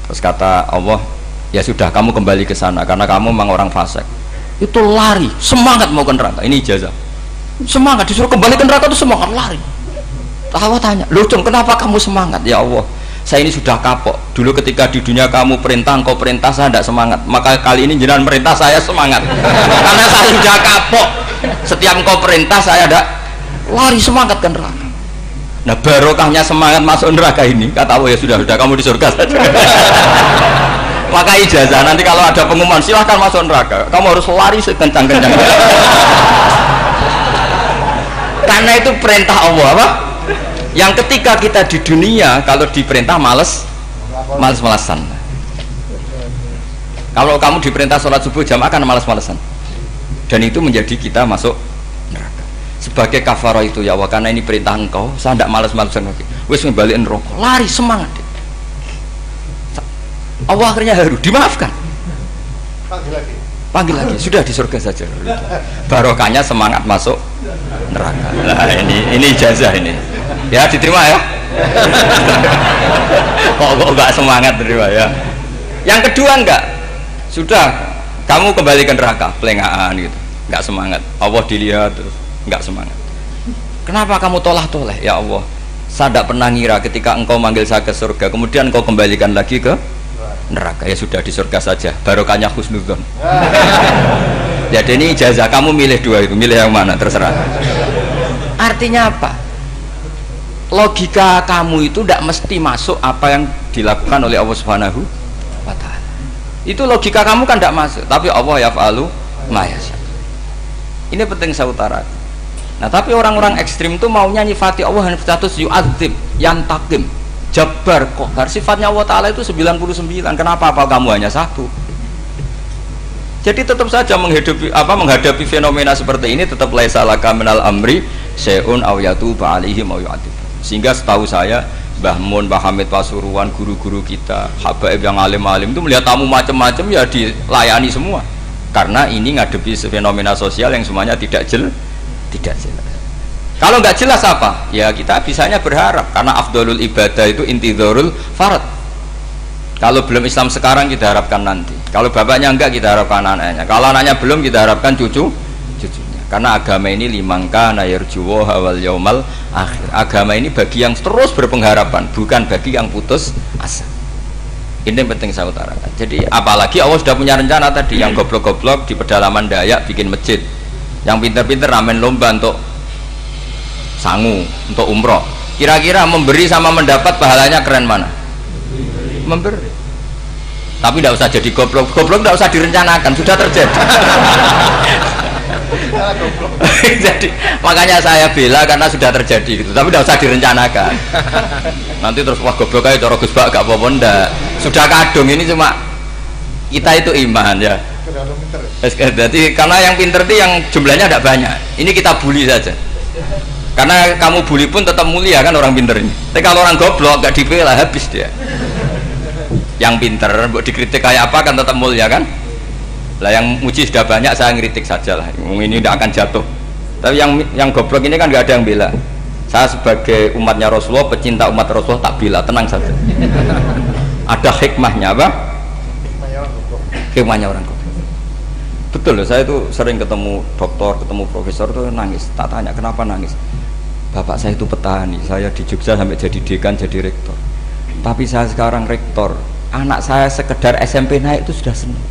Terus kata Allah, ya sudah kamu kembali ke sana karena kamu memang orang fasik. Itu lari, semangat mau ke neraka. Ini ijazah. Semangat disuruh kembali ke neraka itu semangat lari. Allah tanya, "Loh, Jong, kenapa kamu semangat?" Ya Allah, saya ini sudah kapok. Dulu ketika di dunia kamu perintah, engkau perintah, saya tidak semangat. Maka kali ini jenengan perintah, saya semangat. Karena saya sudah kapok. Setiap engkau perintah, saya ada lari semangat ke neraka. Nah barokahnya semangat masuk neraka ini, kata Allah, ya sudah kamu di surga saja. Maka ijazah nanti kalau ada pengumuman silahkan masuk neraka, kamu harus lari sekencang-kencang. Karena itu perintah Allah apa? Yang ketika kita di dunia kalau diperintah males-malesan. Kalau kamu diperintah sholat subuh jamaah kan males-malesan. Dan itu menjadi kita masuk neraka. Sebagai kafarah itu ya Allah, karena ini perintah engkau, saya tidak males-malesan lagi. Wis ngembaliin rokok, lari semangat. Allah akhirnya haru, dimaafkan. Panggil lagi, sudah di surga saja. Barokahnya semangat masuk neraka. Nah ini ijazah ini. Ya diterima ya. kok enggak semangat terima ya. Yang kedua enggak, sudah kamu kembali ke neraka, pelengahan gitu, enggak semangat. Allah dilihat terus enggak semangat. Kenapa kamu tolah-toleh? Ya Allah, saya tidak pernah ngira ketika engkau manggil saya ke surga kemudian engkau kembalikan lagi ke neraka. Ya sudah di surga saja, barokahnya husnudzon. Jadi ini ijazah, kamu milih dua itu, milih yang mana terserah. Artinya apa? Logika kamu itu tidak mesti masuk apa yang dilakukan oleh Allah Subhanahu wa ta'ala. Itu logika kamu kan tidak masuk, tapi Allah yaf'alu ma yasha. Ini penting saya utarakan. Nah tapi orang-orang ekstrim itu maunya nyifati Allah dengan status yu'adzib, yantakim, jabbar, qahar. Sifatnya Allah Ta'ala itu 99. Kenapa apa kamu hanya satu? Jadi tetap saja menghadapi fenomena seperti ini tetap laisa laka minal amri syai'un aw yatuba alaihim aw yu'adzib. Sehingga setahu saya Mbah Mun, Mbah Hamid Pasuruan, guru-guru kita, habaib yang alim-alim itu melihat tamu macam-macam ya dilayani semua. Karena ini ngadepi fenomena sosial yang semuanya tidak jelas. Kalau nggak jelas apa? Ya kita bisanya berharap karena afdolul ibadah itu intidharul farad. Kalau belum Islam sekarang kita harapkan nanti. Kalau bapaknya enggak kita harapkan anaknya. Kalau anaknya belum kita harapkan cucunya. Karena agama ini limangka nayarjuwo hawal yaumal akhir. Agama ini bagi yang terus berpengharapan, bukan bagi yang putus asa. Ini yang penting saya utarakan. Jadi apalagi Allah sudah punya rencana tadi, yang goblok-goblok di pedalaman Dayak bikin masjid, Yang pinter-pinter ramen lomba untuk sangu, untuk umroh. Kira-kira memberi sama mendapat pahalanya keren mana? Memberi. Tapi tidak usah jadi goblok. Goblok tidak usah direncanakan, sudah terjadi. Jadi makanya saya bela karena sudah terjadi gitu. Tapi tidak usah direncanakan. Nanti terus wah goblok aja cara Gus Bak gak apa-apa ndak. Sudah kadung ini cuma kita itu iman ya. Jadi karena yang pinter itu yang jumlahnya tidak banyak. Ini kita bully saja. Karena kamu bully pun tetap mulia kan orang pinter ini. Tapi kalau orang goblok gak dibela habis dia. Yang pinter buat dikritik kayak apa kan tetap mulia kan. Lah yang muji sudah banyak saya ngeritik saja lah. Ini tidak akan jatuh. Tapi yang goblok ini kan nggak ada yang bela. Saya sebagai umatnya Rasulullah, pecinta umat Rasulullah tak bela, tenang saja. Ada hikmahnya apa? Hikmahnya orang goblok. Betul loh, saya itu sering ketemu dokter, ketemu profesor tuh nangis. Tak tanya kenapa nangis. Bapak saya itu petani, saya di Jogja sampai jadi dekan, jadi rektor. Tapi saya sekarang rektor, anak saya sekedar SMP naik itu sudah senang.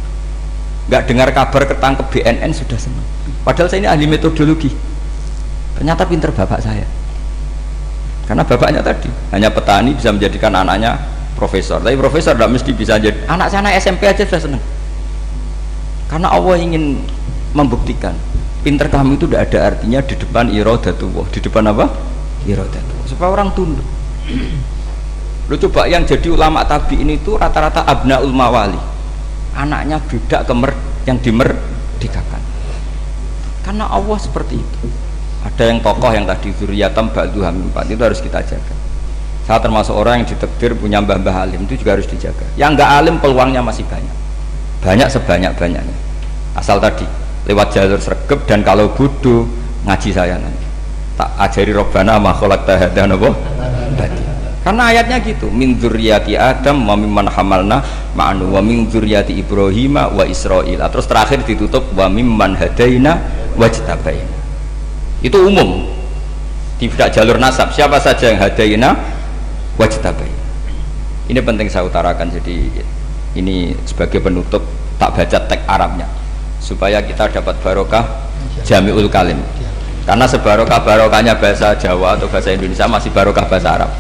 Nggak dengar kabar ketangkep BNN sudah senang. Padahal saya ini ahli metodologi. Ternyata pinter bapak saya. Karena bapaknya tadi hanya petani bisa menjadikan anaknya profesor. Tapi profesor tidak mesti bisa jadi. Anak saya naik SMP aja sudah senang. Karena Allah ingin membuktikan pinter kamu itu tidak ada artinya di depan iradatullah. Di depan apa? Iradatullah. Supaya orang tunduk. Lu coba yang jadi ulama tabi'in itu rata-rata abnaul mawali, anaknya budak yang dimerdekakan. Karena Allah seperti itu. Ada yang tokoh yang tadi zuriyatam ba'duha min ba'd, itu harus kita jaga. Saya termasuk orang yang ditakdir punya mbah-mbah alim, itu juga harus dijaga. Yang enggak alim peluangnya masih banyak, banyak sebanyak-banyaknya. Asal tadi lewat jalur sregep, dan kalau bodoh ngaji saya nanti tak ajari robbana ma khalaqta hadza napa. Karena ayatnya gitu, min dzurriyyati Adam wa mimman hamalna ma'anu wa min dzurriyyati Ibrahim wa Israil. Terus terakhir ditutup wa mimman hadaina wajtabaina. Itu umum. Tidak jalur nasab, siapa saja yang hadaina wajtabaina. Ini penting saya utarakan, jadi ini sebagai penutup tak baca teks Arabnya supaya kita dapat barokah jami'ul kalim. Karena sebarokah-barokahnya bahasa Jawa atau bahasa Indonesia masih barokah bahasa Arab.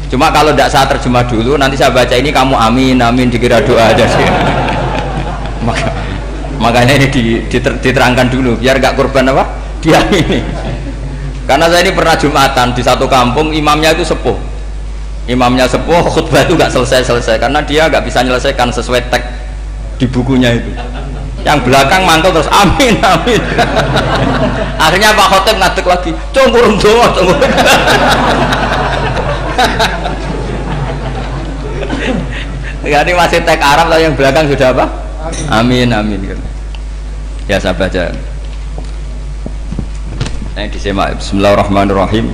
Cuma kalau tidak saya terjemah dulu, nanti saya baca ini kamu amin amin dikira doa aja sih. Makanya ini diterangkan dulu biar gak korban apa diamini. Karena saya ini pernah Jumatan di satu kampung, imamnya itu sepuh. Imamnya sepuh, khutbah itu gak selesai karena dia gak bisa menyelesaikan sesuai teks di bukunya itu. Yang belakang mantul terus amin amin. Akhirnya Pak Khotib ngadeg lagi, "Cungkurung doa, cungkurung." Ya, ini masih teks Arab, tapi yang belakang sudah apa? Amin amin. Ya saya baca. Ini disimak. Bismillahirrahmanirrahim.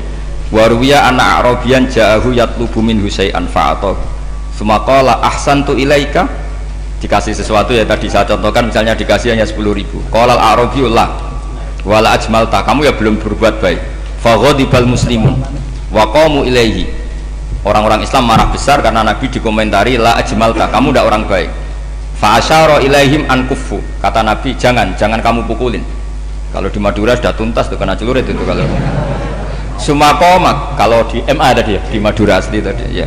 Wa ruwiya anna a'rabiyan ja'ahu yatlubu minhu syai'an fa'atahu. Tsumma qala ahsantu ilaika. Dikasih sesuatu ya tadi saya contohkan, misalnya dikasih hanya 10.000. Qala al-a'rabiyyu la wala ajmalta, kamu ya belum berbuat baik. Fa ghadibal muslimun wa qamu ilaihi. Orang-orang Islam marah besar karena Nabi dikomentari la ajmalta, kamu tidak orang baik. Fa asyara ilaihim an kuffu, kata Nabi jangan kamu pukulin. Kalau di Madura sudah tuntas tuh kena celurit itu kalau. Sumakomak, kalau di MA tadi ya, di Madura asli tadi ya.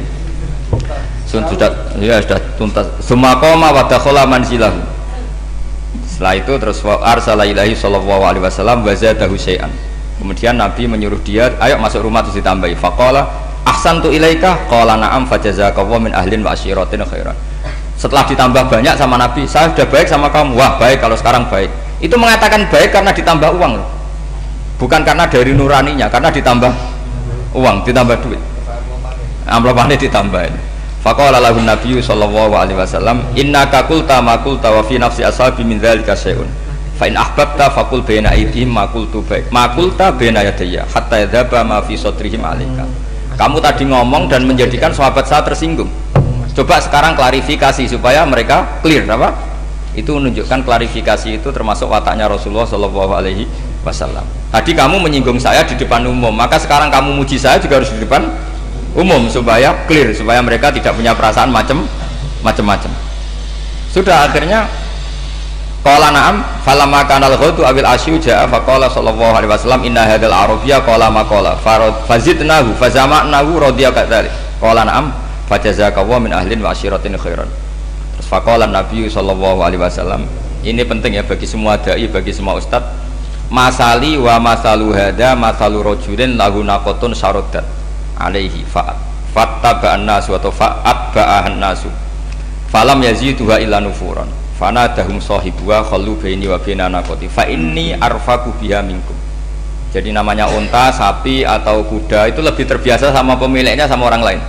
Sudah tuntas. Sumakoma wa dakhala manzilahu. Setelah itu terus arsala ilahi sallallahu alaihi wasallam wa zadahu syai'an. Kemudian Nabi menyuruh dia, ayo masuk rumah terus ditambahi. Faqala ahsantu ilaika qala na'am fajazakallahu min ahlin wa asyiratin khairan. Setelah ditambah banyak sama Nabi, saya sudah baik sama kamu. Wah baik kalau sekarang baik. Itu mengatakan baik karena ditambah uang loh. Bukan karena dari nuraninya, karena ditambah uang, ditambah duit. Amplopannya ditambahin. Faqala lahu nabiyyu sallallahu alaihi wasallam innaka qulta ma qulta wa fi nafsi ashabi min dzalika syai'un. Fa in ahbabta faqul baina aydihim ma qultu baik. Ma qulta baina yadayya hatta yadhaba ma fi sadrihim alaika. Kamu tadi ngomong dan menjadikan sahabat saya tersinggung. Coba sekarang klarifikasi supaya mereka clear apa? Itu menunjukkan klarifikasi itu termasuk wataknya Rasulullah Shallallahu Alaihi Wasallam. Tadi kamu menyinggung saya di depan umum, maka sekarang kamu muji saya juga harus di depan umum supaya clear, supaya mereka tidak punya perasaan macam-macam. Sudah akhirnya Qala na'am falamma kana al-ghadu awil asyu ja'a faqala sallallahu alaihi wasallam inna hadzal arabiyya qala ma qala fazidnahu fazama'nahu radiya kadzalik. Qala na'am fajazakallahu min ahlin wa asyiratin khairan. Terus faqala Nabi sallallahu alaihi wasallam, ini penting ya bagi semua dai, bagi semua ustaz. Masali wa masalu hada masalu rajulin lahu naqatun syaradat alaihi fattaba'an nasu wa fa'atba'ahan nasu falam yaziduha illa nufuran fanadahum sahibuha khallu baini wa baina naqati fa inni arfaku biha minkum. Jadi namanya unta, sapi atau kuda itu lebih terbiasa sama pemiliknya sama orang lain.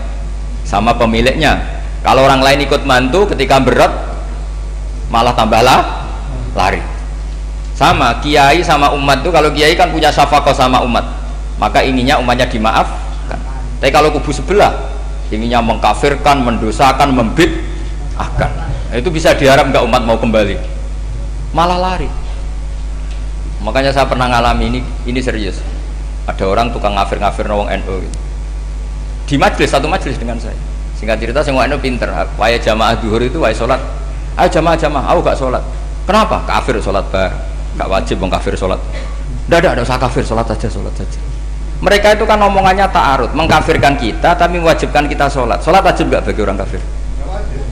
Sama pemiliknya. Kalau orang lain ikut mantu ketika berat malah tambahlah lari. Sama kiai sama umat tuh, kalau kiai kan punya syafaqah sama umat, maka inginnya umatnya dimaafkan. Tapi kalau kubu sebelah inginnya mengkafirkan, mendosakan, membid'ahkan, itu bisa diharap nggak umat mau kembali, malah lari. Makanya saya pernah ngalami ini serius. Ada orang tukang ngafir-ngafir nawang NU di majelis, satu majelis dengan saya. Singkat cerita semua NU pinter, waya jamaah duhur itu waya sholat, ayo jamaah, aku gak sholat. Kenapa? Kafir sholat bareng. Gak wajib mengkafir sholat. Tidak usah kafir, sholat saja. Mereka itu kan omongannya ta'arud, mengkafirkan kita tapi mewajibkan kita sholat. Sholat wajib gak bagi orang kafir?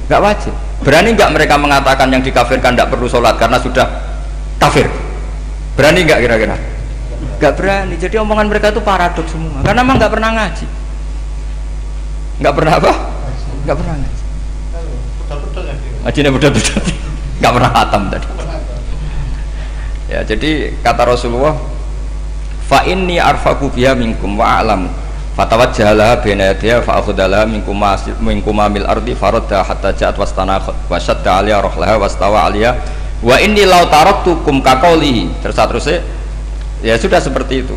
Gak wajib. Berani gak mereka mengatakan yang dikafirkan tidak perlu sholat karena sudah kafir? Berani gak kira-kira? Gak berani. Jadi omongan mereka itu paradoks semua, karena memang gak pernah ngaji. Gak pernah apa? Gak pernah ngaji. Ngajinya betul-betul gak pernah khatam tadi. Ya, jadi kata Rasulullah, fa inni arfaqu biha minkum wa a'lamu fatawajjalaha baina yadayha fa akhudalaha minkum mil ardi faradda hatta ja'at wastanakhat wa shadda 'alaiha rahlaha wastawa 'alaiha wa inni law taraktukum kaqaulihi. Terus ya sudah seperti itu.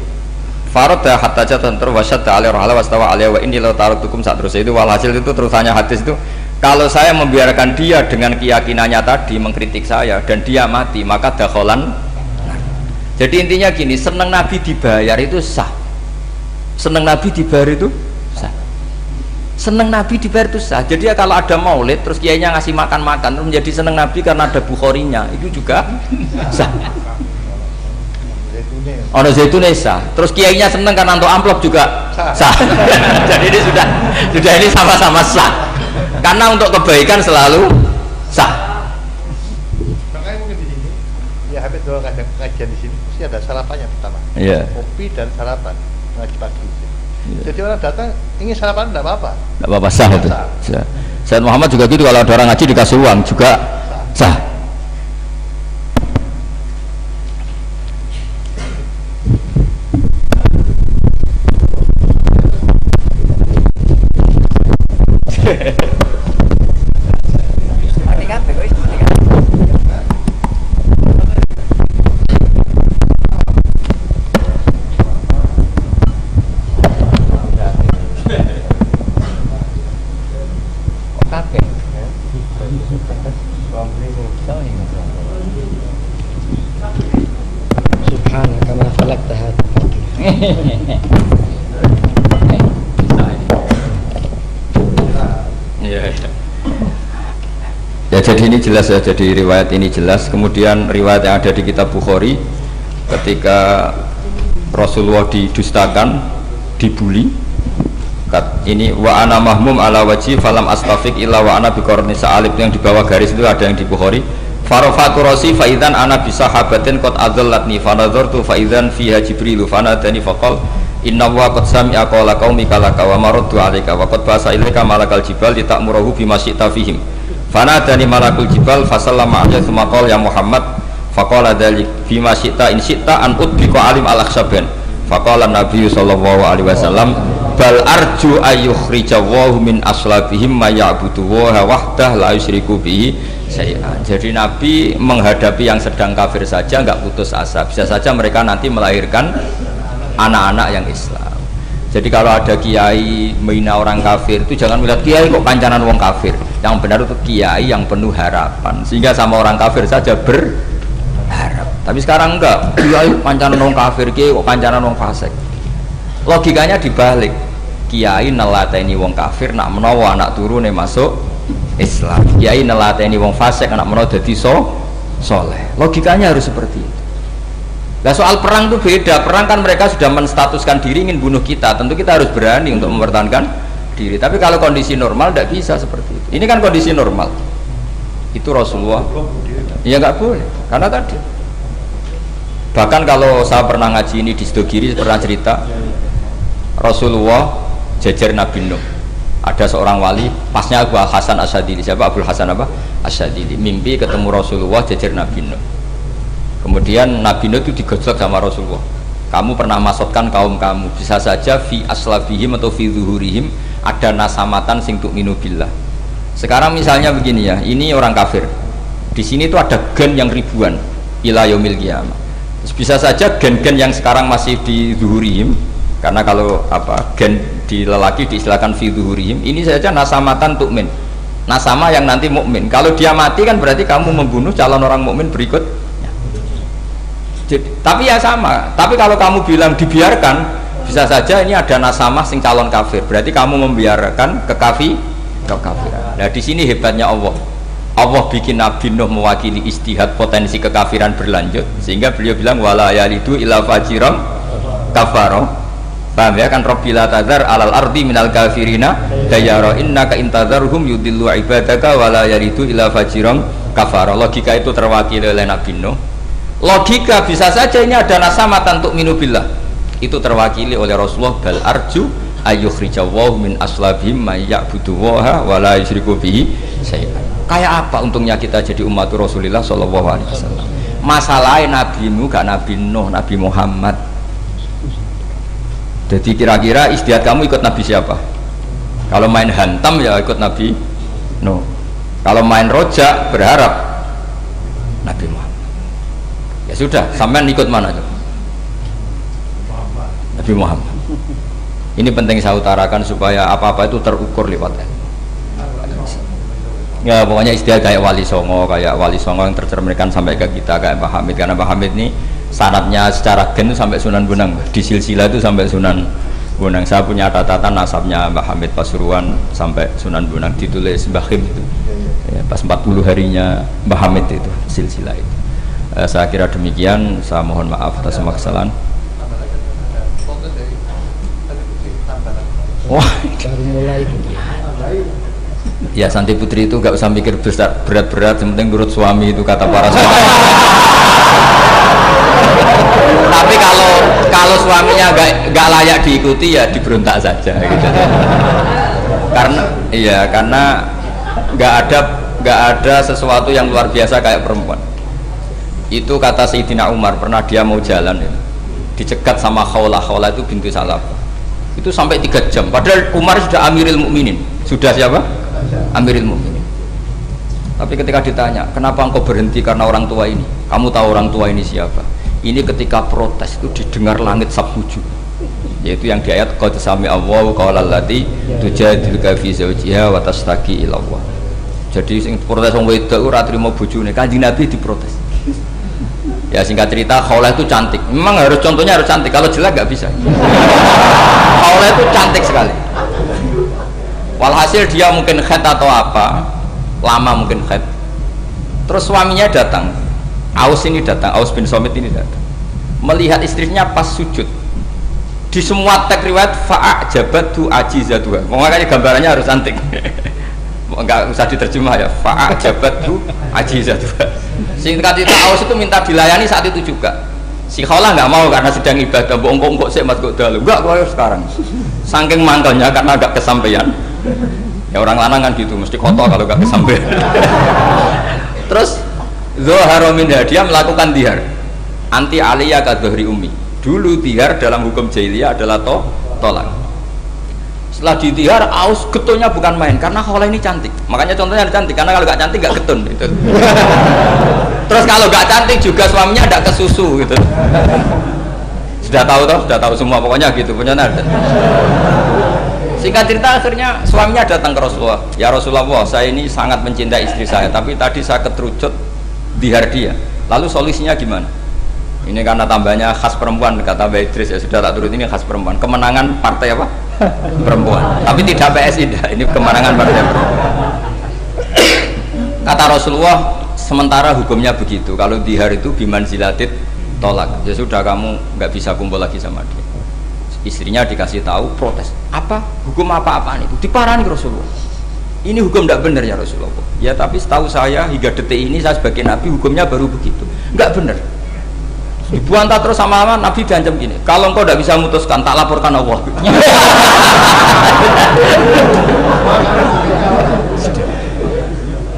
Faradda hatta ja'at wa shadda 'alaiha rahlaha wastawa 'alaiha wa inni law taraktukum. Terus itu walhasil itu terusannya hadis itu, kalau saya membiarkan dia dengan keyakinannya tadi mengkritik saya dan dia mati, maka dakholan. Jadi intinya gini, seneng Nabi dibayar itu sah. Seneng Nabi dibayar itu sah. Seneng Nabi dibayar itu sah. Jadi ya kalau ada maulid terus kiainya ngasih makan-makan terus menjadi seneng Nabi karena ada Bukharinya, itu juga sah. Ono zaitun sah. Terus kiainya seneng karena untuk amplop juga sah. Jadi ini sudah ini sama-sama sah. Karena untuk kebaikan selalu sah. Habis dua kajian di sini mesti ada sarapannya pertama, kopi dan sarapan ngaji pagi. Jadi orang datang ingin sarapan tidak apa-apa. Tidak apa-apa, sah itu. Sayyid Muhammad juga gitu, kalau ada orang ngaji dikasih uang juga sah. Ya, jadi ini jelas ya, jadi riwayat ini jelas. Kemudian riwayat yang ada di kitab Bukhari ketika Rasulullah didustakan, dibuli, ini wa ana mahmum ala wajhi falam astafiq illa wa ana biqarni sa'alib, yang di bawah garis itu ada yang di Bukhari. Farafatu rasi fa idzan ana bi sahabatin qad adallatni fa nadartu fa idzan fiha jibril fa nadani faqal inna wa qad sami'a qala qaumika laka wa maraddu 'alaika wa qad basa ilaika malakal jibal litamurahu bima syi'ta fihim fa nadani malakul jibal fa sallama 'alaihi tsumma qala ya Muhammad faqala dzalik bima syi'ta in syi'ta an udbika alim al-akhsaban faqala Nabi sallallahu alaihi wasallam bal arju ayyukhrijawahu min aslabihim ma ya'budu wa wahdah la yusyriku bihi syai'an. Jadi Nabi menghadapi yang sedang kafir saja nggak putus asa, bisa saja mereka nanti melahirkan anak-anak yang Islam. Jadi kalau ada kiai menghina orang kafir itu jangan melihat kiai kok pancanan wong kafir, yang benar itu kiai yang penuh harapan, sehingga sama orang kafir saja berharap. Tapi sekarang enggak, kiai pancanan wong kafir, kiai kok pancanan wong fasik. Logikanya dibalik, kiai nelateni wong kafir nak menawa anak turune masuk Islam, kiai nelateni wong fasik anak menawa dadi soleh. Logikanya harus seperti itu. Nah soal perang itu beda. Perang kan mereka sudah menstatuskan diri ingin bunuh kita. Tentu kita harus berani untuk mempertahankan diri. Tapi kalau kondisi normal tidak bisa seperti itu. Ini kan kondisi normal. Itu Rasulullah. Ya nggak boleh. Karena tadi. Bahkan kalau saya pernah ngaji ini di Sidogiri pernah cerita Rasulullah jejer Nabi Nuh. Ada seorang wali, pasnya Abu Hasan Asyadili. Siapa Abu Hasan apa? Asyadili. Mimpi ketemu Rasulullah jejer Nabi Nuh. Kemudian Nabi Nuh itu digojlok sama Rasulullah. Kamu pernah maksudkan kaum kamu, bisa saja fi aslabihim atau fi zuhurihim ada nasamatan sing tu'minu billah. Sekarang misalnya begini ya, ini orang kafir. Di sini itu ada gen yang ribuan ila yaumil qiyamah. Bisa saja gen-gen yang sekarang masih di zuhurihim, karena kalau apa gen di lelaki diistilahkan fi zuhurihim, ini saja nasamatan tu'min. Nasama yang nanti mukmin. Kalau dia mati kan berarti kamu membunuh calon orang mukmin berikut. Tapi ya sama. Tapi kalau kamu bilang dibiarkan, bisa saja ini ada nasama sing calon kafir. Berarti kamu membiarkan kekafiran. Nah di sini hebatnya Allah. Allah bikin Nabi Nuh mewakili istihad potensi kekafiran berlanjut, sehingga beliau bilang wala yalidu illa fajiran kafaro. Paham ya kan? Rabbila tadzar alal ardi minal kafirina dayara innaka intadzarhum yudillu ibadaka wala yalidu illa fajiran kafaro. Logika itu terwakili oleh Nabi Nuh. Logika bisa saja ini ada nasamatan untuk minubillah, itu terwakili oleh Rasulullah. Bal arju ayyukhrijawahu min aslabihim may ya'buduwaha wa la yusyriku bihi syai'an. Kayak apa untungnya kita jadi umat Rasulullah sallallahu alaihi wasallam? Masalahnya nabimu gak Nabi Nuh, Nabi Muhammad. Jadi kira-kira istiadat kamu ikut Nabi siapa? Kalau main hantam ya ikut Nabi Nuh. Kalau main rojak berharap Nabi Muhammad. Ya sudah, sampean ikut mana tuh? Nabi Muhammad. Ini penting saya utarakan supaya apa-apa itu terukur lewat. Ya pokoknya istilah kayak Wali Songo yang tercerminkan sampai ke kita kayak Pak Hamid, karena Pak Hamid ini sanadnya secara gen sampai Sunan Bonang, di silsilah itu sampai Sunan Bonang. Saya punya catatan nasabnya Mbah Hamid Pasuruan sampai Sunan Bonang, ditulis Mbah Khim itu. Ya, pas 40 harinya Mbah Hamid itu silsilah itu. Saya kira demikian, saya mohon maaf atas semua kesalahan. Wah, baru mulai. Ya Santi Putri itu nggak usah mikir besar berat-berat, yang penting nurut suami, itu kata para suami. Tapi kalau suaminya nggak layak diikuti ya diberontak saja gitu. Karena nggak ada sesuatu yang luar biasa kayak perempuan. Itu kata Sayyidina Umar, pernah dia mau jalan ya, dicegat sama Khawlah itu bintu Salaf. Itu sampai 3 jam, padahal Umar sudah Amirul Mukminin. Sudah siapa? Amirul Mukminin. Tapi ketika ditanya, kenapa engkau berhenti karena orang tua ini? Kamu tahu orang tua ini siapa? Ini ketika protes itu didengar langit sabtuju, yaitu yang di ayat qad sami Allahu qaulal lati tujadiluka fi zawjiha wa tashtaki ila Allah. Jadi sing protes wong wedok ora trimo bojone, Kanjeng Nabi diprotes. Ya singkat cerita, Khawlah itu cantik. Memang contohnya harus cantik. Kalau jelek nggak bisa. Khawlah itu cantik sekali. Walhasil dia mungkin khed atau apa, lama mungkin khed. Terus suaminya datang. Aus bin Somit ini datang. Melihat istrinya pas sujud. Di semua teks riwayat fa'ajabatu ajizatuha. Makanya gambarannya harus cantik. Enggak usah diterjemah ya. Fa'ajabatu ajizatuha. Singkat cerita, Aus itu minta dilayani saat itu juga. Si Khawlah nggak mau karena sedang ibadah. Bongkok sih mas kok dalu. Enggak kau sekarang. Saking mangkelnya karena agak kesampaian. Ya orang lanang kan gitu, mesti kotor kalau nggak kesampaian. Terus Zohar minha, dia melakukan dihar. Anti aliyah kadhri umi. Dulu dihar dalam hukum jahiliyah adalah tolak. Setelah ditihar, Aus getulnya bukan main karena Khawlah ini cantik. Makanya contohnya ada cantik, karena kalau nggak cantik nggak getun gitu. Terus kalau nggak cantik juga suaminya ada kesusu gitu. Sudah tahu semua pokoknya gitu punya ada. Singkat cerita akhirnya suaminya datang ke Rasulullah. Ya Rasulullah, saya ini sangat mencintai istri saya, tapi tadi saya keterucut dihar dia. Lalu solusinya gimana? Ini karena tambahnya khas perempuan, kata Mbak Idris, ya sudah tak turut, ini khas perempuan. Kemenangan partai apa? Perempuan. Tapi tidak PSI, ini kemenangan partai perempuan. Kata Rasulullah, sementara hukumnya begitu. Kalau dihar itu bimanzilatit tolak, ya sudah kamu nggak bisa kumpul lagi sama dia. Istrinya dikasih tahu, protes, apa hukum apa-apaan itu diparani Rasulullah, ini hukum tidak benar ya Rasulullah. Ya tapi setahu saya hingga detik ini saya sebagai Nabi hukumnya baru begitu, nggak benar. Dibuantah terus sama Nabi diancam gini, kalau engkau tidak bisa memutuskan tak laporkan Allah.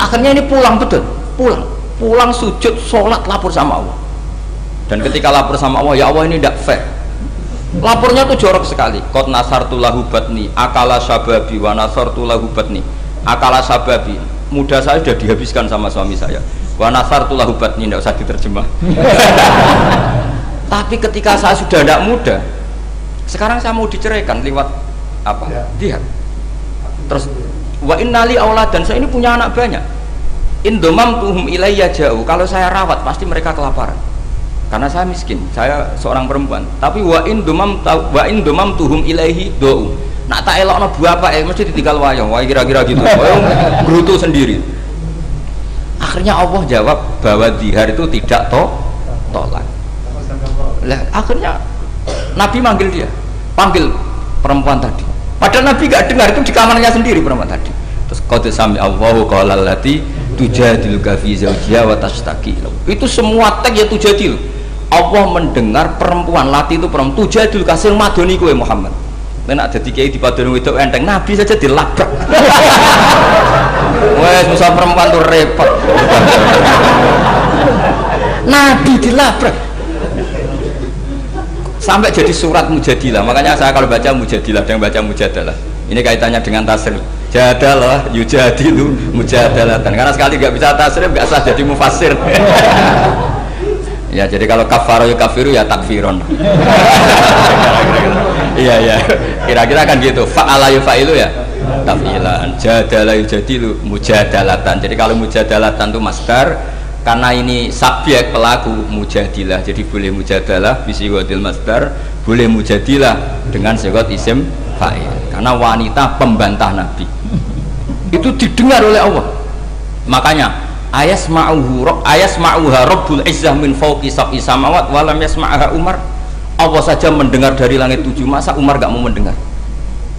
Akhirnya ini pulang, betul pulang sujud sholat lapor sama Allah. Dan ketika lapor sama Allah, ya Allah ini tidak fair. Lapornya tuh jorok sekali. Qad nasartu lahu batni akala sababi wa nasartu lahu batni akala sababi. Muda saya sudah dihabiskan sama suami saya. Wa nasartu lahu batni, tidak usah diterjemah. Tapi ketika saya sudah tidak muda, sekarang saya mau diceraikan lewat apa? Dia. Terus wa innali auladan, saya ini punya anak banyak. Indomam tuhum ilayya jauh. Kalau saya rawat pasti mereka kelaparan. Karena saya miskin, saya seorang perempuan. Tapi wa in domam tuhum ilaihi do'u. Nak tak elokno bapak mesti ditinggal wayang, wae kira-kira gitu. Wayang gerutu sendiri. Akhirnya Allah jawab bahwa dihar itu tidak tolak. Lah akhirnya Nabi manggil dia, panggil perempuan tadi. Padahal Nabi gak dengar, itu di kamarnya sendiri perempuan tadi. Terus qad sami Allahu qaulal lati tujadiluka fi zawjiha wa tashtaki. Itu semua teks ya tujadil. Allah mendengar perempuan lati itu perempuan tujadil kasih madoni kowe Muhammad. Nek dadi kiai dipadoni wedok enteng, Nabi saja dilabrak. Wes musa perempuan tuh repot. Nabi dilabrak. Sampai jadi surat Mujadilah. Makanya saya kalau baca Mujadilah dan baca Mujadalah. Ini kaitannya dengan tasrif. Jadalah yujadilu mujadalatan. Karena sekali nggak bisa tasrif nggak sah jadi mufassir. Ya jadi kalau kafaro ya kafiru ya takfiron. Iya kira-kira kan gitu. Fa'ala yufa'ilu ya taf'ilan. Jadalah yujadilu mujadalatan. Jadi kalau mujadalatan itu masdar, karena ini subjek pelaku mujadilah, jadi boleh mujadalah bisigotil masdar, boleh mujadilah dengan sigot isim fa'il. Karena wanita pembantah Nabi itu didengar oleh Allah. Makanya ayasma'uha rabbul izzah min fawqi sab'i samawat walam yasma'aha Umar. Allah saja mendengar dari langit 7, masa Umar gak mau mendengar?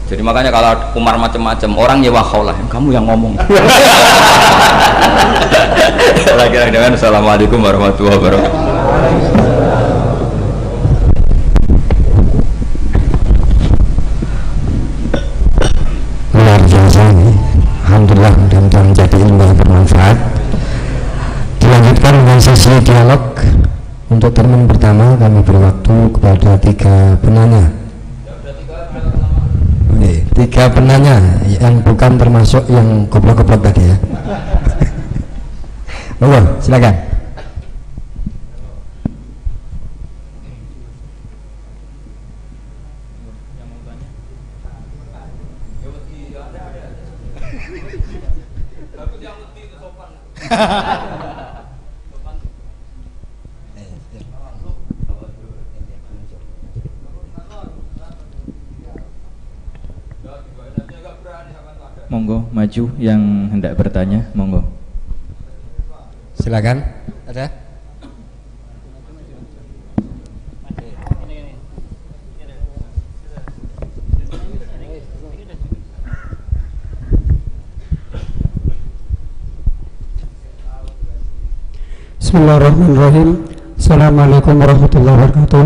Jadi makanya kalau Umar macam-macam, orang nyewa khaulah, kamu yang ngomong. Lagi-lagi dengan Assalamualaikum warahmatullahi wabarakatuh. Luar biasa ini, alhamdulillah, mudah-mudahan menjadi ilmu yang bermanfaat. Dilanjutkan dengan sesi dialog. Untuk termen pertama kami beri waktu kepada 3 penanya. 3 penanya yang bukan termasuk yang goblok-goblok tadi ya. Monggo, silakan. Monggo maju yang hendak bertanya, monggo. Silakan. Ada? Bismillahirrahmanirrahim. Assalamualaikum warahmatullahi wabarakatuh.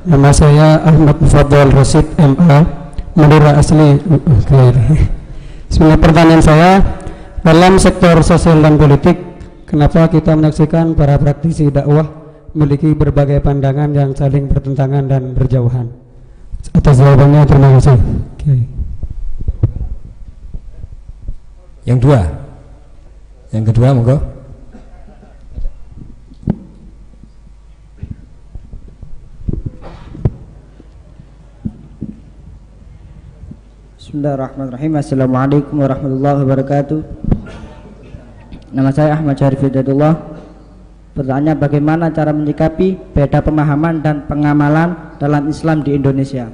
Nama saya Ahmad Mufaddal Rasid MA, Madura asli. Sebenarnya pertanyaan saya, dalam sektor sosial dan politik, kenapa kita menyaksikan para praktisi dakwah memiliki berbagai pandangan yang saling bertentangan dan berjauhan? Atas jawabannya terima kasih. Okay. Yang kedua monggo. Bismillahirrahmanirrahim. Assalamualaikum warahmatullahi wabarakatuh. Nama saya Ahmad Syarif Hidayatullah. Pertanyaan, bagaimana cara menyikapi beda pemahaman dan pengamalan dalam Islam di Indonesia?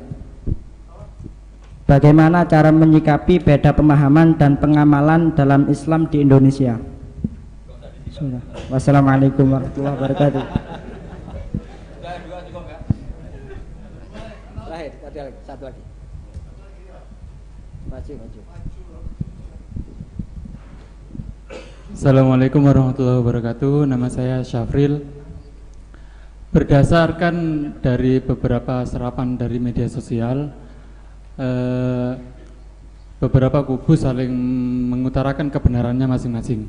Bagaimana cara menyikapi beda pemahaman dan pengamalan dalam Islam di Indonesia? Wassalamualaikum warahmatullahi wabarakatuh. Terakhir, satu lagi. Maju. Assalamualaikum warahmatullahi wabarakatuh. Nama saya Syafril. Berdasarkan dari beberapa serapan dari media sosial, beberapa kubu saling mengutarakan kebenarannya masing-masing.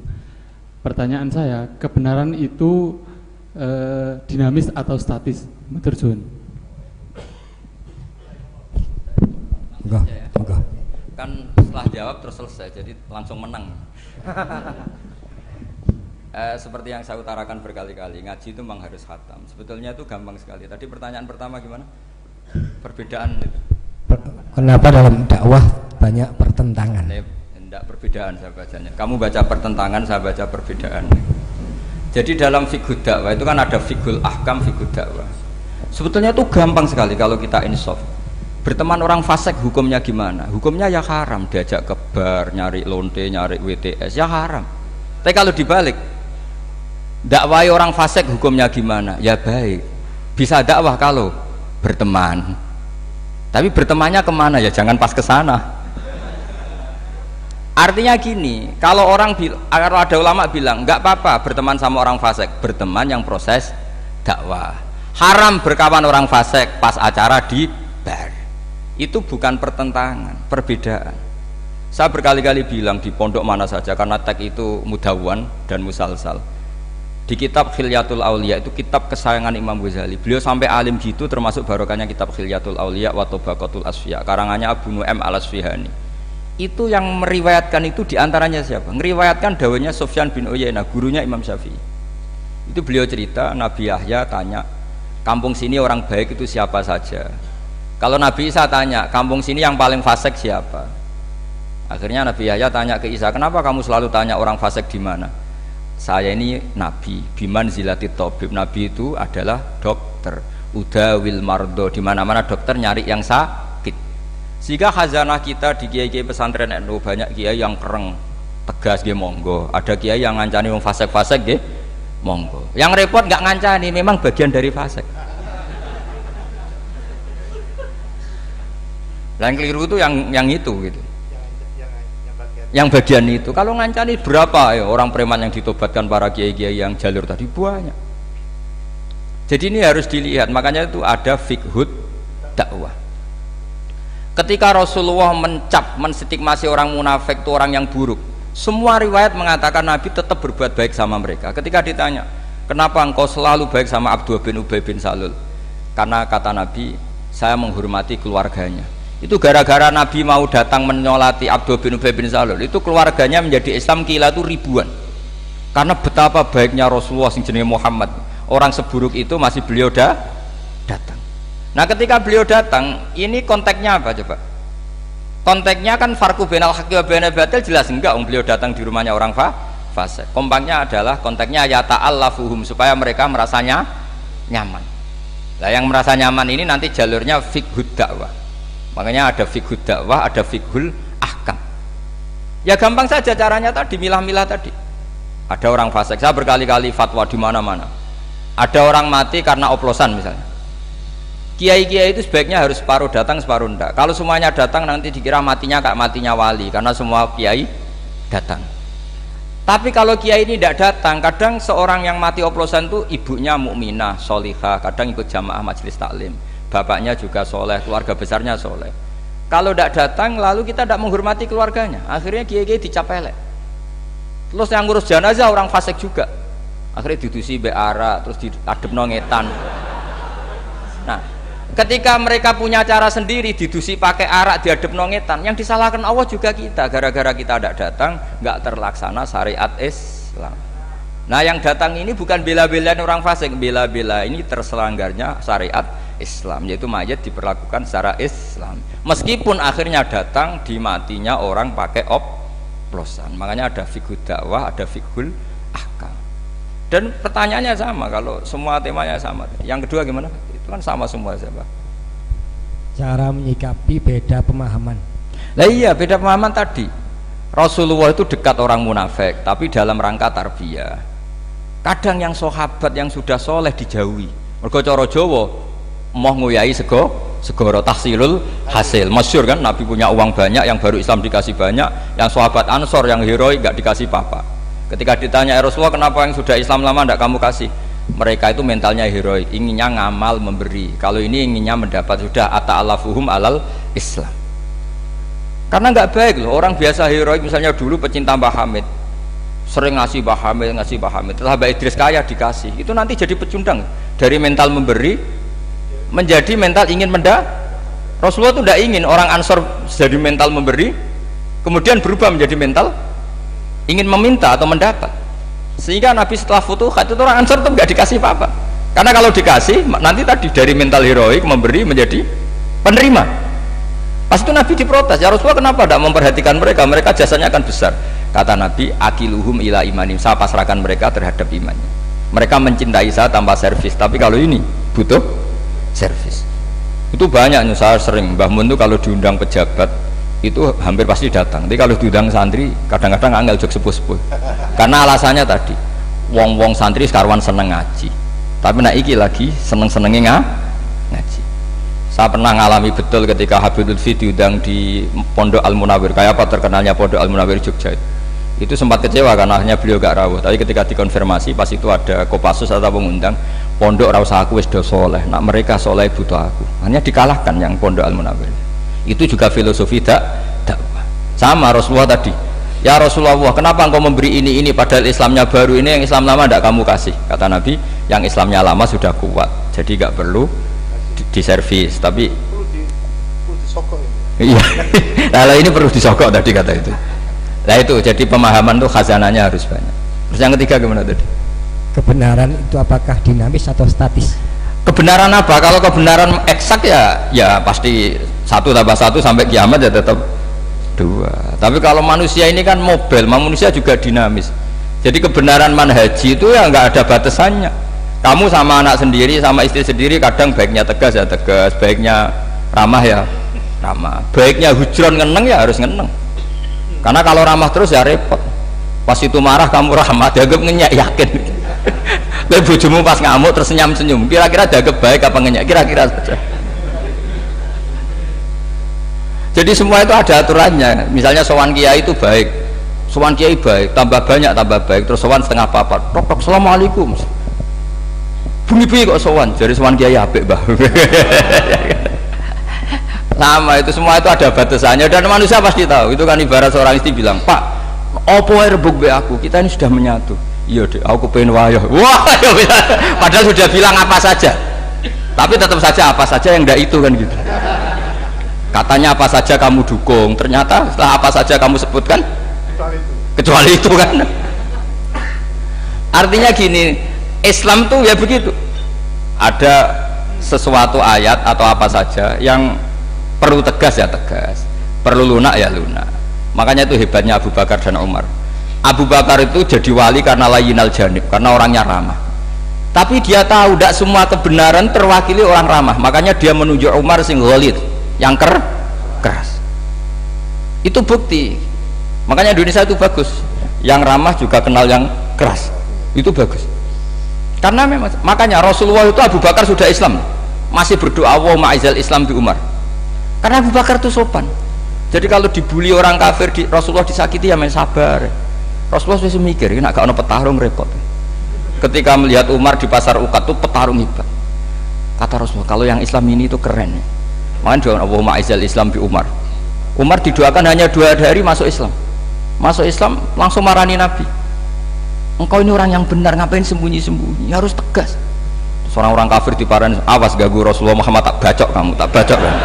Pertanyaan saya, kebenaran itu dinamis atau statis? Matur Enggak. Kan setelah jawab terus selesai, jadi langsung menang. Seperti yang saya utarakan berkali-kali, ngaji itu memang harus khatam. Sebetulnya itu gampang sekali. Tadi pertanyaan pertama gimana? Perbedaan itu. Kenapa dalam dakwah banyak pertentangan? Tidak perbedaan saya bacanya. Kamu baca pertentangan, saya baca perbedaan. Jadi dalam fiqh dakwah itu kan ada fiqhul ahkam, fiqh dakwah. Sebetulnya itu gampang sekali kalau kita insaf. Berteman orang fasik hukumnya gimana? Hukumnya ya haram, diajak ke bar, nyari lonte, nyari WTS, ya haram. Tapi kalau dibalik, dakwah orang fasik hukumnya gimana? Ya baik. Bisa dakwah kalau berteman. Tapi bertemannya kemana? Ya jangan pas ke sana. Artinya gini, kalau ada ulama bilang nggak apa-apa berteman sama orang fasik, berteman yang proses dakwah. Haram berkawan orang fasik pas acara di bar. Itu bukan pertentangan, perbedaan. Saya berkali-kali bilang di pondok mana saja, karena teks itu mudawwan dan musalsal. Di kitab Khilyatul Auliya, itu kitab kesayangan Imam Ghazali. Beliau sampai alim gitu, termasuk barokahnya kitab Khilyatul Auliya wa Tabaqatul Asfiya, karangannya Abu Nu'aim Al-Asfihani. Itu yang meriwayatkan itu diantaranya siapa? Ngeriwayatkan dawuhnya Sufyan bin Uyainah, gurunya Imam Syafi'i. Itu beliau cerita, Nabi Yahya tanya, kampung sini orang baik itu siapa saja? Kalau Nabi Isa tanya, kampung sini yang paling fasik siapa? Akhirnya Nabi Yahya tanya ke Isa, kenapa kamu selalu tanya orang fasik di mana? Saya ini Nabi, biman zilatit tabib. Nabi itu adalah dokter, udawil mardo, di mana-mana dokter nyari yang sakit. Sehingga khazanah kita di kiai-kiai pesantren NU banyak kiai yang kereng, tegas nggih monggo. Ada kiai yang ngancani wong fasik-fasik nggih monggo. Yang repot nggak ngancani, memang bagian dari fasik. Yang keliru itu yang itu gitu. Yang bagian itu. Kalau ngancani berapa ya orang preman yang ditobatkan para kiai-kiai yang jalur tadi banyak. Jadi ini harus dilihat, makanya itu ada fiqhud dakwah. Ketika Rasulullah menstigmasi orang munafik itu orang yang buruk, semua riwayat mengatakan Nabi tetap berbuat baik sama mereka. Ketika ditanya, kenapa engkau selalu baik sama Abdullah bin Ubay bin Salul? Karena kata Nabi, saya menghormati keluarganya. Itu gara-gara Nabi mau datang menyolati Abdullah bin Ubay bin Salul, itu keluarganya menjadi Islam kila itu ribuan. Karena betapa baiknya Rasulullah sing jenenge Muhammad, orang seburuk itu masih beliau datang. Nah ketika beliau datang, ini konteksnya apa coba? Konteksnya kan farqu bainal haqqi wa bainal batil, jelas enggak beliau datang di rumahnya orang fasik. Kompaknya adalah konteksnya ya ta'allafuhum, supaya mereka merasanya nyaman. Nah yang merasa nyaman ini nanti jalurnya fiqhud dakwah. Makanya ada fiqhud dakwah, ada fiqhul ahkam. Ya gampang saja caranya tadi, milah-milah tadi. Ada orang fasik, saya berkali-kali fatwa di mana-mana. Ada orang mati karena oplosan misalnya. Kiai-kiai itu sebaiknya harus separuh datang, separuh enggak. Kalau semuanya datang nanti dikira matinya kayak matinya wali, karena semua kiai datang. Tapi kalau kiai ini tidak datang, kadang seorang yang mati oplosan itu ibunya mukminah, solihah, kadang ikut jamaah majelis taklim, bapaknya juga soleh, keluarga besarnya soleh. Kalau tidak datang, lalu kita tidak menghormati keluarganya, akhirnya kiai-kiai dicap elek. Terus yang ngurus jenazah orang fasik juga, akhirnya didusi beara, terus diadep nongetan. Nah, ketika mereka punya cara sendiri, didusi pakai arak, diadep nongetan, yang disalahkan Allah juga kita, gara-gara kita tidak datang, nggak terlaksana syariat Islam. Nah yang datang ini bukan bela-belain orang fasik, bela-bela ini terselanggarnya syariat Islam, yaitu mayat diperlakukan secara Islam, meskipun akhirnya datang di matinya orang pakai oplosan. Makanya ada fiqhud dakwah, ada fiqhul ahkam. Dan pertanyaannya sama, kalau semua temanya sama. Yang kedua gimana? Kan sama semua siapa? Cara menyikapi beda pemahaman. Lah iya, beda pemahaman tadi. Rasulullah itu dekat orang munafik, tapi dalam rangka tarbiyah. Kadang yang sahabat yang sudah soleh dijauhi. Mergo cara Jawa moh nguyai segoro tahsilul hasil. Masyhur kan, Nabi punya uang banyak, yang baru Islam dikasih banyak, yang sahabat Ansor yang heroik gak dikasih apa-apa. Ketika ditanya ya Rasulullah, kenapa yang sudah Islam lama tidak kamu kasih? Mereka itu mentalnya heroik, inginnya ngamal memberi. Kalau ini inginnya mendapat, sudah ata'alafuhum alal Islam. Karena nggak baik loh orang biasa heroik, misalnya dulu pecinta Mbah Hamid sering ngasih Mbah Hamid, setelah Mbah Idris kaya dikasih, itu nanti jadi pecundang. Dari mental memberi menjadi mental ingin Rasulullah itu tidak ingin orang Ansor jadi mental memberi kemudian berubah menjadi mental ingin meminta atau mendapat, sehingga Nabi setelah futuhat itu orang Ansor itu nggak dikasih apa-apa, karena kalau dikasih nanti tadi dari mental heroik memberi menjadi penerima. Pas itu Nabi diprotes, ya Rasulullah kenapa tidak memperhatikan mereka, mereka jasanya akan besar. Kata Nabi, akiluhum ila imanim, saya pasrahkan mereka terhadap imannya. Mereka mencintai saya tanpa servis, tapi kalau ini butuh servis. Itu banyak, saya sering Mbah Mun itu kalau diundang pejabat itu hampir pasti datang, tapi kalau diundang santri kadang-kadang angel jok sepuh-sepuh, karena alasannya tadi wong-wong santri sekarwan seneng ngaji, tapi nak iki lagi seneng-senengnya ngaji. Saya pernah ngalami betul ketika Habib Lutfi diundang di Pondok Al Munawir, kayak apa terkenalnya Pondok Al Munawir Jogja itu sempat kecewa karena akhirnya beliau gak rawuh, tapi ketika dikonfirmasi pas itu ada Kopassus atau pengundang, pondok rasa aku wis do soleh, nak mereka soleh butuh aku, hanya dikalahkan yang Pondok Al Munawir. Itu juga filosofi dakwah. Sama Rasulullah tadi, ya Rasulullah kenapa engkau memberi ini padahal Islamnya baru, ini yang Islam lama tidak kamu kasih? Kata Nabi, yang Islamnya lama sudah kuat, jadi gak perlu diservis, tapi perlu disokok. Iya. Nah, ini perlu disokok tadi kata itu. Nah itu, jadi pemahaman tuh khazanahnya harus banyak. Terus yang ketiga gimana tadi? Kebenaran itu apakah dinamis atau statis? Kebenaran apa? Kalau kebenaran eksak ya pasti 1 tambah 1 sampai kiamat ya tetap 2. Tapi kalau manusia ini kan mobil, manusia juga dinamis. Jadi kebenaran manhaji itu ya nggak ada batasannya. Kamu sama anak sendiri, sama istri sendiri, kadang baiknya tegas ya tegas, baiknya ramah ya ramah, baiknya hujron ngeneng ya harus ngeneng. Karena kalau ramah terus ya repot. Pas itu marah kamu ramah, dianggap ngenyak, yakin. Tapi bojomu pas ngamuk terus senyum-senyum, kira-kira dianggap baik apa ngenyak? Kira-kira saja. Jadi semua itu ada aturannya. Misalnya sowan kiai itu baik, sowan kiai baik, tambah banyak tambah baik, terus sowan setengah papat, tok assalamualaikum. Bunyi-bunyi kok sowan, jadi sowan kiai apik bah. Sama itu, semua itu ada batasannya dan manusia pasti tahu. Itu kan ibarat seorang istri bilang, Pak, opo rebuk be aku, kita ini sudah menyatu. Iya deh, aku pengen wayah. Wah, padahal sudah bilang apa saja, tapi tetap saja apa saja yang enggak itu kan gitu. Katanya apa saja kamu dukung, ternyata setelah apa saja kamu sebutkan kecuali itu kan. Artinya gini, Islam tuh ya begitu, ada sesuatu ayat atau apa saja yang perlu tegas ya tegas, perlu lunak ya lunak. Makanya itu hebatnya Abu Bakar dan Umar. Abu Bakar itu jadi wali karena layinal janib, karena orangnya ramah. Tapi dia tahu tidak semua kebenaran terwakili orang ramah, makanya dia menunjuk Umar sing ghalid, yang keras. Itu bukti. Makanya Indonesia itu bagus, yang ramah juga kenal yang keras, itu bagus. Karena memang, makanya Rasulullah itu Abu Bakar sudah Islam masih berdoa Allahumma aizal Islam bi Umar, karena Abu Bakar itu sopan. Jadi kalau dibully orang kafir, Rasulullah disakiti ya main sabar. Rasulullah sudah mikir, nak gak ada petarung repot. Ketika melihat Umar di pasar Uqad itu petarung hebat, kata Rasulullah, kalau yang Islam ini itu keren. Makanya doa Allahumma aizal Islam bi Umar. Umar didoakan hanya 2 hari masuk Islam. Masuk Islam langsung marani Nabi, engkau ini orang yang benar, ngapain sembunyi-sembunyi, harus tegas. Seorang orang kafir diparani, awas gagu Rasulullah Muhammad, tak bacok kamu, tak bacok kamu.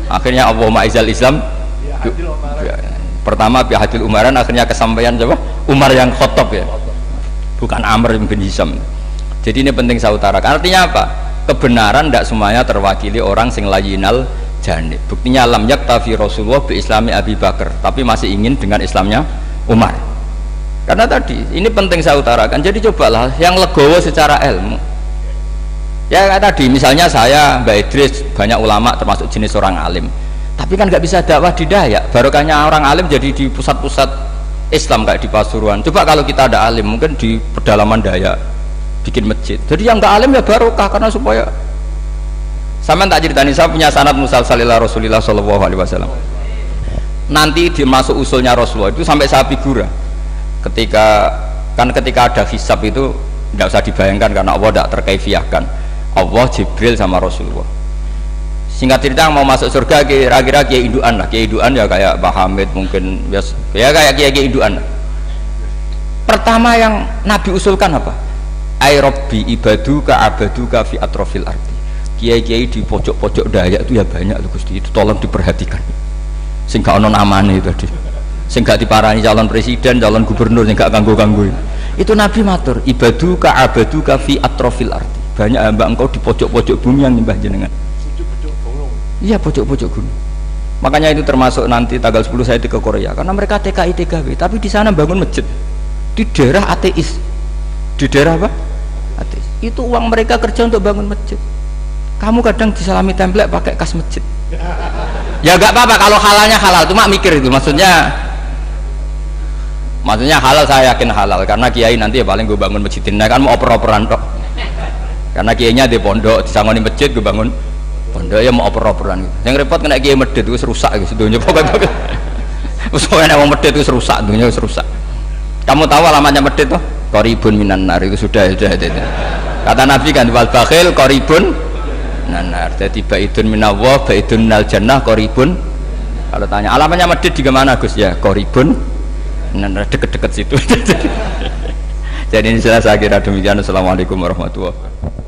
Akhirnya Allahumma aizal Islam pertama bihadil umaran, akhirnya kesampaian coba Umar yang khotob ya, bukan Amr bin Hisham. Jadi ini penting saya utarakan. Artinya apa? Kebenaran tidak semuanya terwakili orang sing layinal janib. Buktinya lam yaktafi Rasulullah bi islami Abi Bakar, tapi masih ingin dengan Islamnya Umar. Karena tadi ini penting saya utarakan. Jadi cobalah yang legowo secara ilmu. Ya kayak tadi misalnya saya Mbak Idris banyak ulama termasuk jenis orang alim, tapi kan nggak bisa dakwah di Dayak. Barokahnya orang alim jadi di pusat-pusat Islam kayak di Pasuruan. Coba kalau kita ada alim, mungkin di pedalaman Dayak bikin masjid. Jadi yang nggak alim ya barokah, karena supaya sama tak ceritani, saya punya sanad musalsal ila Rasulillah sallallahu alaihi wasallam. Nanti dimasuk usulnya Rasulullah itu sampai saya figura. Ketika ada hisab itu tidak usah dibayangkan karena Allah tidak terkaifiahkan. Allah, Jibril sama Rasulullah. Singkat cerita mau masuk surga kira-kira kiai induan lah. Kiai induan ya kayak Pak Hamid mungkin ya kayak kiai induan. Pertama yang Nabi usulkan apa? Ai Rabbi ibaduka abaduka fi atrofil ardi. Kiai-kiai di pojok-pojok Dayak itu ya banyak loh Gusti, itu tolong diperhatikan. Sing gak ono namane tadi. Sing gak diparani calon presiden, calon gubernur, sing gak ganggu-ganggu. Itu Nabi matur, ibaduka abaduka fi atrofil ardi. Banyak hamba engkau di pojok-pojok bumi yang nyembah jenengan. Iya, pojok-pojok gunung. Makanya itu termasuk nanti tanggal 10 saya ke Korea karena mereka TKI TKW, tapi di sana bangun masjid di daerah ateis. Di daerah apa? Ateis. Itu uang mereka kerja untuk bangun masjid. Kamu kadang disalami template pakai kas masjid. Ya gak apa-apa kalau halalnya halal, cuma mikir itu maksudnya halal, saya yakin halal karena kiai nanti ya paling gue bangun masjid ini kan mau oper-operan tok. Karena kiainya di pondok disangoni masjid gue bangun pondok ya mau oper-operan gitu. Yang repot kena kiai medit itu rusak gitu dunia pokoknya. Pokoknya mau medit itu rusak dunia rusak. Kamu tahu alamatnya medit tuh? Qoribun minan nar itu sudah. Kata Nabi kan wal bakhil qoribun nanar. Jadi baidun minallah baidun minal jannah qoribun. Kalau tanya alamatnya medit di mana Gus? Ya qoribun nanar, deket-deket situ. Jadi ini saya kira demikian. Assalamualaikum warahmatullahi wabarakatuh.